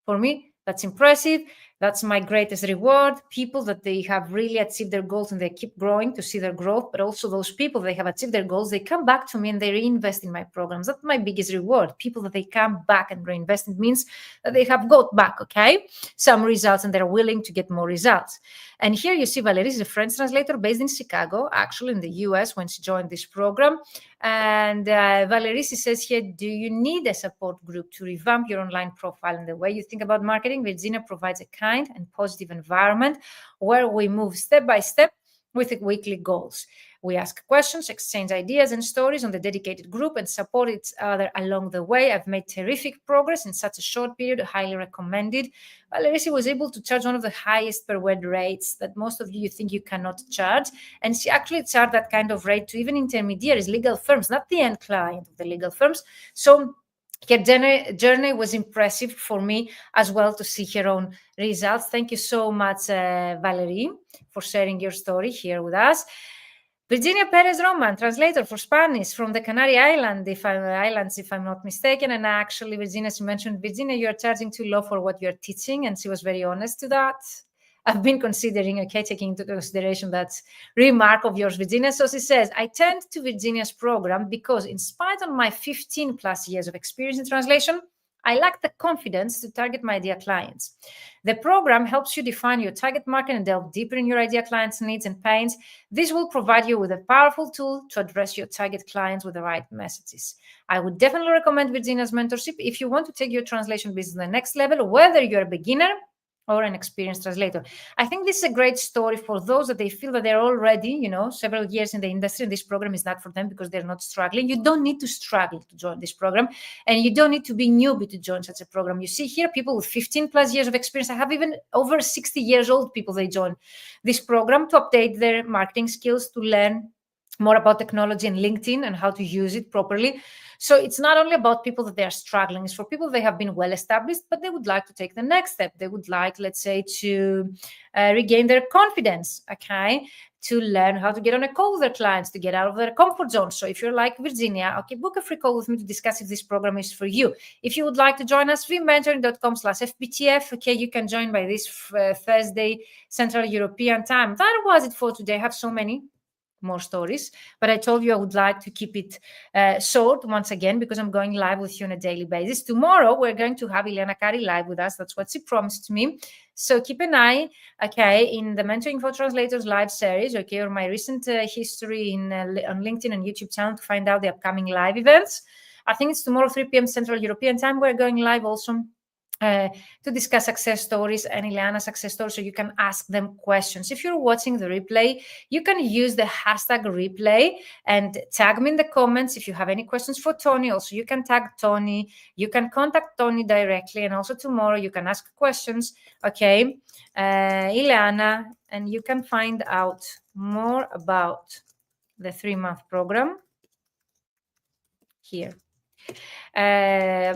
For me, that's impressive. That's my greatest reward. People that they have really achieved their goals and they keep growing to see their growth, but also those people, they have achieved their goals, they come back to me and they reinvest in my programs. That's my biggest reward. People that they come back and reinvest, it means that they have got back, okay, some results and they're willing to get more results. And here you see Valerie is a French translator based in Chicago, actually in the US when she joined this program. And Valerie says here, do you need a support group to revamp your online profile and the way you think about marketing? Virginia provides a kind and positive environment where we move step by step with weekly goals. We ask questions, exchange ideas and stories on the dedicated group, and support each other along the way. I've made terrific progress in such a short period, highly recommended. Valerisi was able to charge one of the highest per word rates that most of you think you cannot charge. And she actually charged that kind of rate to even intermediaries, legal firms, not the end client of the legal firms. So her journey was impressive for me as well to see her own results. Thank you so much, Valerie, for sharing your story here with us. Virginia Perez Roman, translator for Spanish from the Canary Islands, if I'm not mistaken. And actually, Virginia, she mentioned, Virginia, you're charging too low for what you're teaching. And she was very honest to that. I've been considering, taking into consideration that remark of yours, Virginia. So she says, I turned to Virginia's program because in spite of my 15 plus years of experience in translation, I lack the confidence to target my ideal clients. The program helps you define your target market and delve deeper in your ideal clients' needs and pains. This will provide you with a powerful tool to address your target clients with the right messages. I would definitely recommend Virginia's mentorship if you want to take your translation business to the next level, whether you're a beginner or an experienced translator. I think this is a great story for those that they feel that they're already, several years in the industry, and this program is not for them because they're not struggling. You don't need to struggle to join this program, and you don't need to be newbie to join such a program. You see here people with 15 plus years of experience. I have even over 60 years old people, they join this program to update their marketing skills, to learn more about technology and LinkedIn and how to use it properly. So it's not only about people that they are struggling, it's for people they have been well established, but they would like to take the next step. They would like, let's say, to regain their confidence, to learn how to get on a call with their clients, to get out of their comfort zone. So if you're like Virginia, book a free call with me to discuss if this program is for you. If you would like to join us, vmentoring.com/FBTF, you can join by this Thursday, Central European time. That was it for today. I have so many more stories, but I told you I would like to keep it short once again because I'm going live with you on a daily basis. Tomorrow we're going to have Ileana Kari live with us. That's what she promised me. So keep an eye, in the Mentoring for Translators live series, or my recent history on LinkedIn and YouTube channel to find out the upcoming live events. I think it's tomorrow 3 p.m. Central European time. We're going live also to discuss success stories and Ileana's success stories, so you can ask them questions. If you're watching the replay, you can use the hashtag replay and tag me in the comments if you have any questions for Tony. Also, you can tag Tony. You can contact Tony directly, and also tomorrow you can ask questions, Ileana, and you can find out more about the 3-month program here. Regarding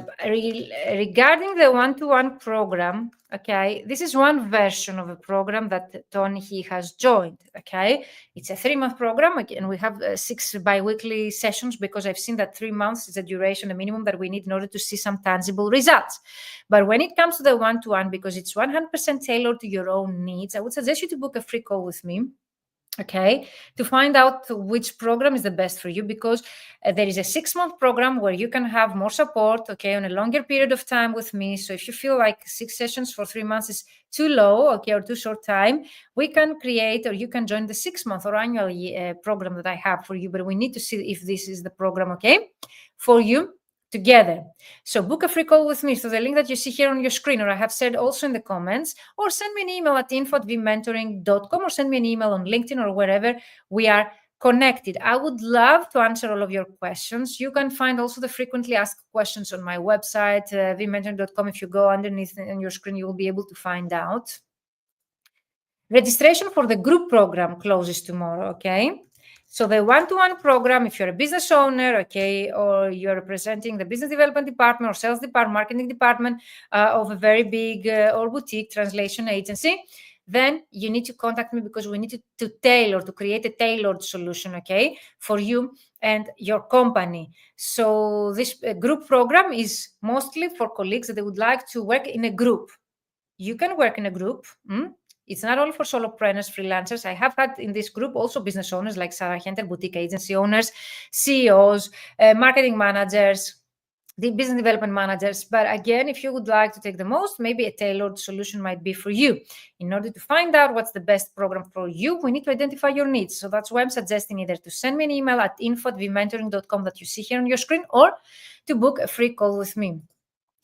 the one-to-one program, this is one version of a program that Tony has joined. It's a 3-month program, and we have 6 bi-weekly sessions because I've seen that 3 months is the duration, the minimum that we need in order to see some tangible results. But when it comes to the one-to-one, because it's 100% tailored to your own needs, I would suggest you to book a free call with me. To find out which program is the best for you, because there is a 6-month program where you can have more support, on a longer period of time with me. So if you feel like 6 sessions for 3 months is too low, or too short time, we can create, or you can join the 6-month or annual program that I have for you. But we need to see if this is the program, for you together. So book a free call with me. So the link that you see here on your screen, or I have said also in the comments, or send me an email at info@vmentoring.com, or send me an email on LinkedIn or wherever we are connected. I would love to answer all of your questions. You can find also the frequently asked questions on my website, vmentoring.com. If you go underneath on your screen, you will be able to find out. Registration for the group program closes tomorrow, So the one-to-one program, if you're a business owner, or you're representing the business development department or sales department, marketing department of a very big or boutique translation agency, then you need to contact me because we need to create a tailored solution, for you and your company. So this group program is mostly for colleagues that they would like to work in a group. You can work in a group. It's not only for solopreneurs, freelancers. I have had in this group also business owners like Sarah Henter, boutique agency owners, CEOs, marketing managers, the business development managers. But again, if you would like to take the most, maybe a tailored solution might be for you. In order to find out what's the best program for you, we need to identify your needs. So that's why I'm suggesting either to send me an email at info@vmentoring.com that you see here on your screen, or to book a free call with me.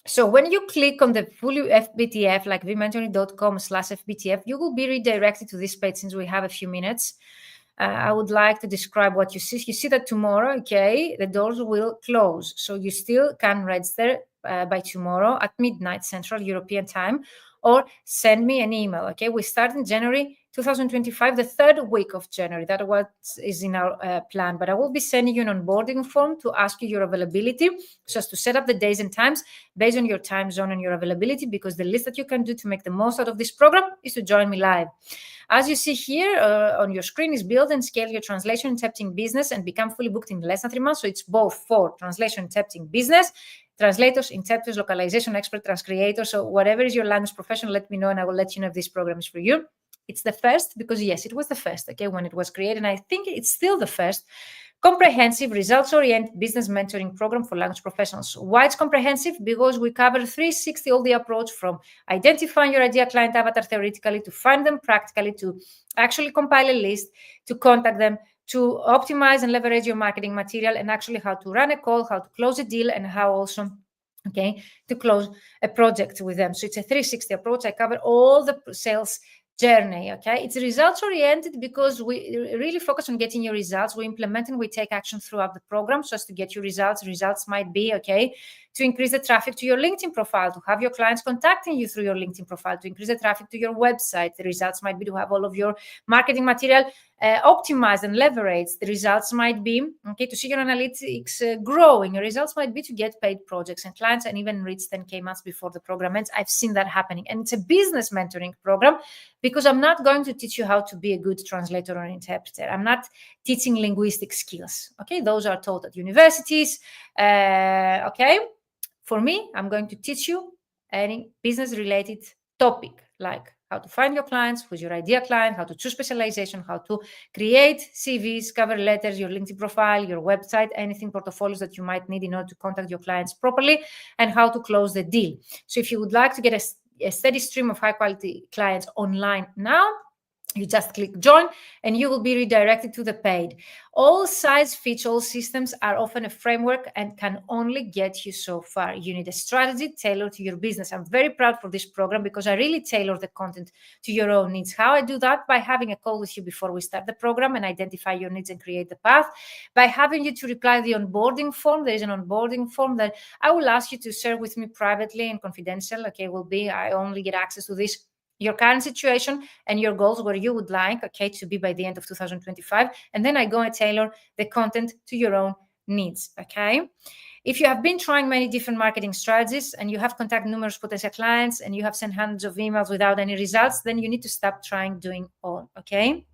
So when you click on the full FBTF, like vmentoring.com/FBTF, you will be redirected to this page since we have a few minutes. I would like to describe what you see. You see that tomorrow, okay, the doors will close. So you still can register by tomorrow at midnight Central European Time, or send me an email, okay? We start in January 2025, the third week of January. That's what is in our plan. But I will be sending you an onboarding form to ask you your availability, just to set up the days and times based on your time zone and your availability, because the least that you can do to make the most out of this program is to join me live. As you see here on your screen is build and scale your translation and interpreting business and become fully booked in less than 3 months. So it's both for translation, interpreting business, translators, interpreters, localization expert, transcreators. So whatever is your language profession, let me know and I will let you know if this program is for you. It's the first because, yes, it was the first, okay, when it was created. And I think it's still the first comprehensive, results-oriented business mentoring program for language professionals. Why it's comprehensive? Because we cover 360 all the approach, from identifying your ideal client avatar theoretically, to find them practically, to actually compile a list, to contact them, to optimize and leverage your marketing material, and actually how to run a call, how to close a deal, and how also, okay, to close a project with them. So it's a 360 approach. I cover all the sales journey, okay? It's results oriented because we really focus on getting your results. We implement and we take action throughout the program so as to get your results. Results might be, okay, to increase the traffic to your LinkedIn profile, to have your clients contacting you through your LinkedIn profile, to increase the traffic to your website. The results might be to have all of your marketing material optimized and leveraged. The results might be, okay, to see your analytics growing. Your results might be to get paid projects and clients and even reach 10K months before the program ends. I've seen that happening. And it's a business mentoring program because I'm not going to teach you how to be a good translator or interpreter. I'm not teaching linguistic skills. Okay, those are taught at universities. Okay, for me, I'm going to teach you any business-related topic, like how to find your clients, who's your ideal client, how to choose specialization, how to create CVs, cover letters, your LinkedIn profile, your website, anything, portfolios that you might need in order to contact your clients properly, and how to close the deal. So if you would like to get a steady stream of high-quality clients online now, you just click join and you will be redirected to the paid. All size fits all systems are often a framework and can only get you so far. You need a strategy tailored to your business. I'm very proud for this program because I really tailor the content to your own needs. How I do that? By having a call with you before we start the program and identify your needs and create the path. By having you to reply the onboarding form. There is an onboarding form that I will ask you to share with me privately and confidential. Okay, will be, I only get access to this, your current situation and your goals, where you would like, okay, to be by the end of 2025. And then I go and tailor the content to your own needs, okay? If you have been trying many different marketing strategies and you have contacted numerous potential clients and you have sent hundreds of emails without any results, then you need to stop trying doing all, okay?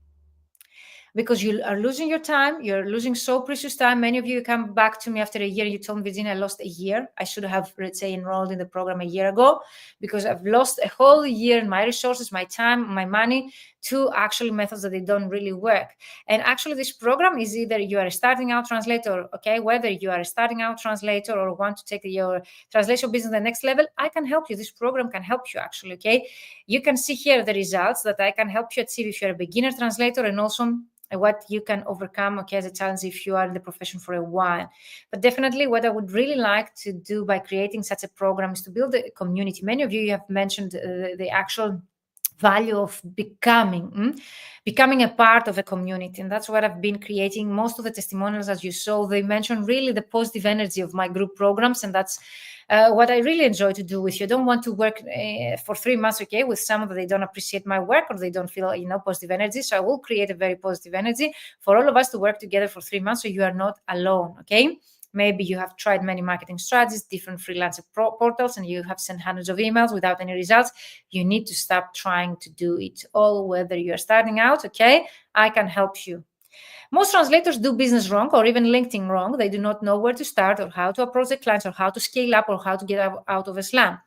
Because you are losing your time. You're losing so precious time. Many of you come back to me after a year. You told me, Virginia, I lost a year. I should have, let's say, enrolled in the program a year ago because I've lost a whole year in my resources, my time, my money to actually methods that they don't really work. And actually, this program is either you are a starting out translator, okay, whether you are a starting out translator or want to take your translation business to the next level, I can help you. This program can help you actually, okay? You can see here the results that I can help you achieve if you're a beginner translator, and also what you can overcome, okay, as a challenge if you are in the profession for a while. But definitely what I would really like to do by creating such a program is to build a community. Many of you have mentioned the actual value of becoming a part of a community, and that's what I've been creating. Most of the testimonials, as you saw, they mention really the positive energy of my group programs, and that's what I really enjoy to do with you. I don't want to work for 3 months, okay, with someone that they don't appreciate my work or they don't feel, positive energy. So I will create a very positive energy for all of us to work together for 3 months, so you are not alone, okay? Maybe you have tried many marketing strategies, different freelancer portals, and you have sent hundreds of emails without any results. You need to stop trying to do it all, whether you're starting out, okay? I can help you. Most translators do business wrong or even LinkedIn wrong. They do not know where to start or how to approach the clients or how to scale up or how to get out of a slump.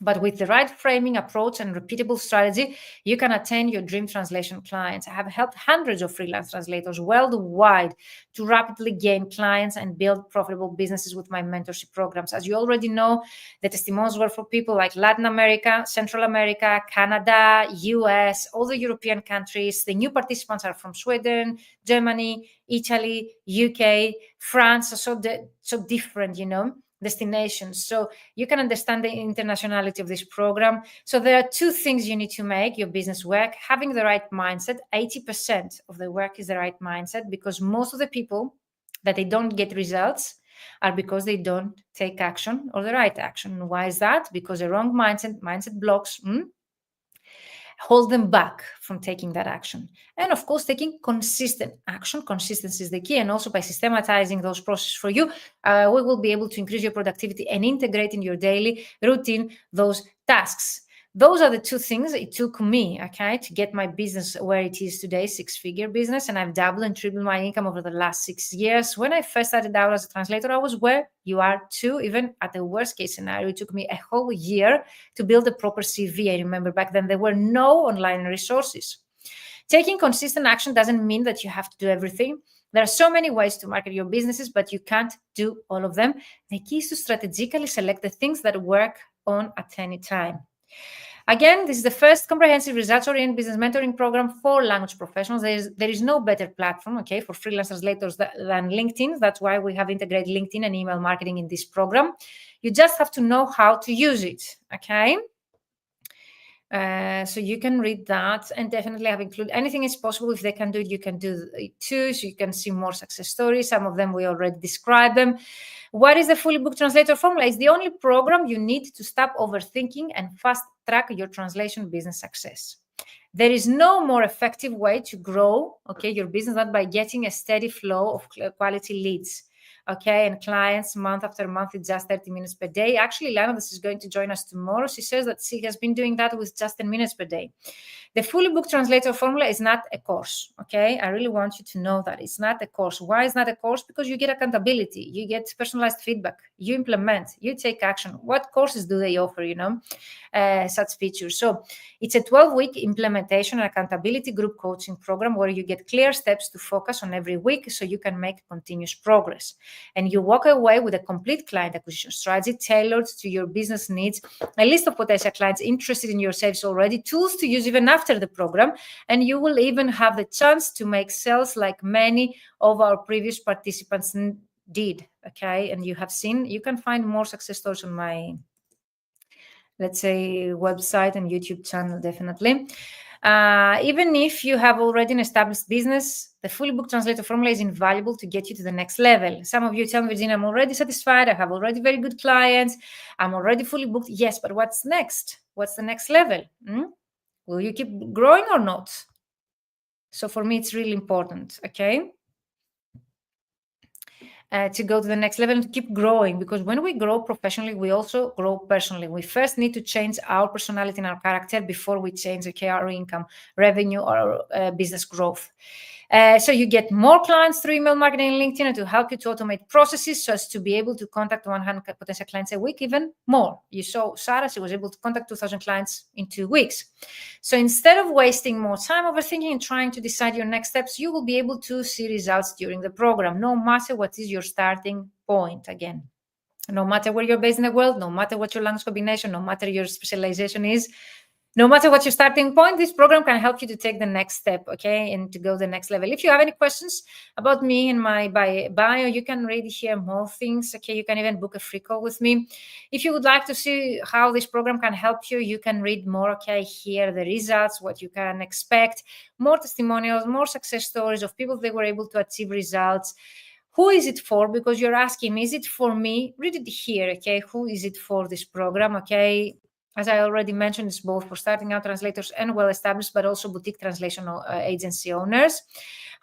But with the right framing, approach, and repeatable strategy, you can attain your dream translation clients. I have helped hundreds of freelance translators worldwide to rapidly gain clients and build profitable businesses with my mentorship programs. As you already know, the testimonials were for people like Latin America, Central America, Canada, US, all the European countries. The new participants are from Sweden, Germany, Italy, UK, France, so different, destinations. So you can understand the internationality of this program. So there are two things you need to make your business work. Having the right mindset. 80% of the work is the right mindset, because most of the people that they don't get results are because they don't take action or the right action. Why is that? Because the wrong mindset blocks hold them back from taking that action. And of course, taking consistent action. Consistency is the key. And also by systematizing those processes for you, we will be able to increase your productivity and integrate in your daily routine those tasks. Those are the two things it took me, okay, to get my business where it is today, 6-figure business. And I've doubled and tripled my income over the last 6 years. When I first started out as a translator, I was where you are too. Even at the worst case scenario, it took me a whole year to build a proper CV. I remember back then there were no online resources. Taking consistent action doesn't mean that you have to do everything. There are so many ways to market your businesses, but you can't do all of them. The key is to strategically select the things that work on at any time. Again, this is the first comprehensive results-oriented business mentoring program for language professionals. There is no better platform, okay, for freelance translators than LinkedIn. That's why we have integrated LinkedIn and email marketing in this program. You just have to know how to use it, okay? So you can read that, and definitely have included anything is possible. If they can do it, you can do it too. So you can see more success stories. Some of them we already described them. What is the fully booked translator formula? It's the only program you need to stop overthinking and fast track your translation business success. There is no more effective way to grow, okay, your business than by getting a steady flow of quality leads, okay, and clients month after month. It's just 30 minutes per day. Actually, Lana, this is going to join us tomorrow. She says that she has been doing that with just 10 minutes per day. The fully booked translator formula is not a course, okay? I really want you to know that it's not a course. Why is not a course? Because you get accountability, you get personalized feedback, you implement, you take action. What courses do they offer, such features? So it's a 12-week implementation and accountability group coaching program where you get clear steps to focus on every week so you can make continuous progress. And you walk away with a complete client acquisition strategy tailored to your business needs, a list of potential clients interested in your service already, tools to use even after the program, and you will even have the chance to make sales like many of our previous participants did, okay? And you can find more success stories on my, let's say, website and YouTube channel, definitely. Even if you have already an established business, the fully booked translator formula is invaluable to get you to the next level. Some of you tell me, Virginia, I'm already satisfied. I have already very good clients. I'm already fully booked. Yes, but what's next? What's the next level? Will you keep growing or not? So for me, it's really important, okay? To go to the next level and to keep growing, because when we grow professionally, we also grow personally. We first need to change our personality and our character before we change, okay, our income, revenue, or business growth. So you get more clients through email marketing and LinkedIn, and to help you to automate processes so as to be able to contact 100 potential clients a week, even more. You saw Sarah, she was able to contact 2,000 clients in 2 weeks. So instead of wasting more time overthinking and trying to decide your next steps, you will be able to see results during the program, no matter what is your starting point. Again, no matter where you're based in the world, no matter what your language combination, no matter your specialization is, no matter what your starting point, this program can help you to take the next step, okay, and to go the next level. If you have any questions about me and my bio, you can read here more things, okay? You can even book a free call with me. If you would like to see how this program can help you, you can read more, okay, here, the results, what you can expect, more testimonials, more success stories of people that were able to achieve results. Who is it for? Because you're asking me, is it for me? Read it here, okay? Who is it for, this program, okay? As I already mentioned, it's both for starting out translators and well-established, but also boutique translation agency owners.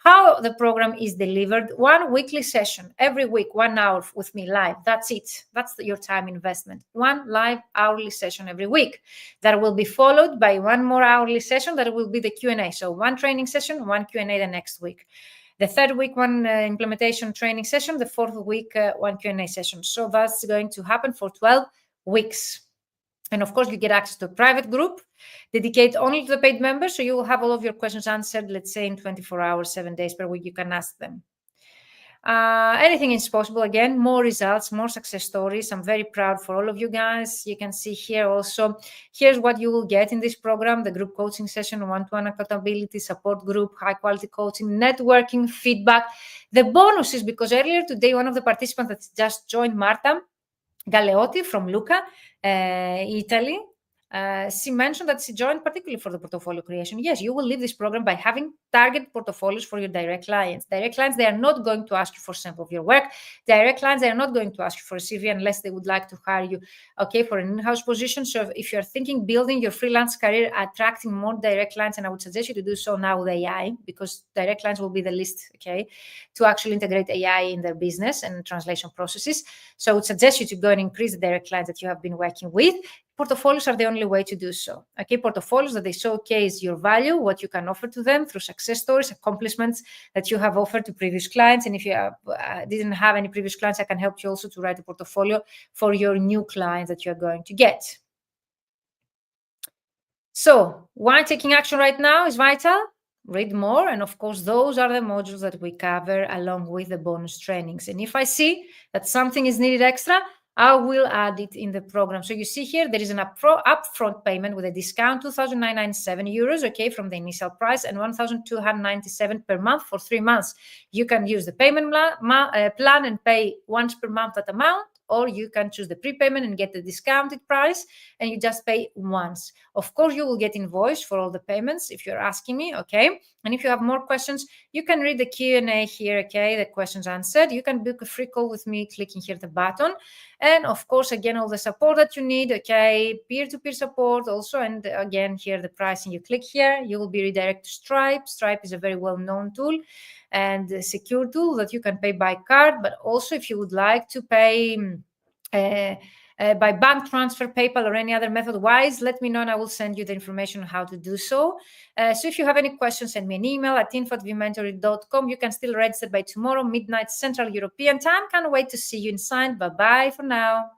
How the program is delivered: 1 weekly session, every week, 1 hour with me live. That's it. That's your time investment. 1 live hourly session every week. That will be followed by 1 more hourly session that will be the Q&A. So 1 training session, 1 Q&A the next week. The 3rd week, 1 implementation training session. The 4th week, 1 Q&A session. So that's going to happen for 12 weeks. And of course, you get access to a private group dedicated only to the paid members. So you will have all of your questions answered, let's say in 24 hours, 7 days per week, you can ask them. Anything is possible. Again, more results, more success stories. I'm very proud for all of you guys. You can see here also, here's what you will get in this program: the group coaching session, one-to-one accountability, support group, high quality coaching, networking, feedback. The bonuses, because earlier today, one of the participants that just joined, Marta, Galeotti from Lucca, Italy. She mentioned that she joined particularly for the portfolio creation. Yes, you will leave this program by having target portfolios for your direct clients. Direct clients, they are not going to ask you for sample of your work. Direct clients, they are not going to ask you for a CV unless they would like to hire you, okay, for an in-house position. So if you're thinking building your freelance career, attracting more direct clients, and I would suggest you to do so now with AI, because direct clients will be the least, okay, to actually integrate AI in their business and translation processes. So I would suggest you to go and increase the direct clients that you have been working with. Portfolios are the only way to do so. Okay, portfolios that they showcase your value, what you can offer to them through success stories, accomplishments that you have offered to previous clients. And if you didn't have any previous clients, I can help you also to write a portfolio for your new clients that you're going to get. So why taking action right now is vital. Read more, and of course those are the modules that we cover along with the bonus trainings. And if I see that something is needed extra, I will add it in the program. So you see here, there is an upfront payment with a discount, 2,997 euros, okay, from the initial price, and 1,297 per month for 3 months. You can use the payment plan and pay once per month that amount, or you can choose the prepayment and get the discounted price, and you just pay once. Of course, you will get invoice for all the payments if you're asking me, okay? And if you have more questions, you can read the Q&A here, okay? The questions answered. You can book a free call with me clicking here the button. And of course, again, all the support that you need, okay? Peer-to-peer support also. And again, here the pricing, you click here, you will be redirected to Stripe. Stripe is a very well-known tool and a secure tool that you can pay by card, but also if you would like to pay by bank transfer, PayPal, or any other method wise, let me know and I will send you the information on how to do so. So if you have any questions, send me an email at info@vmentoring.com. You can still register by tomorrow, midnight Central European time. Can't wait to see you inside. Bye-bye for now.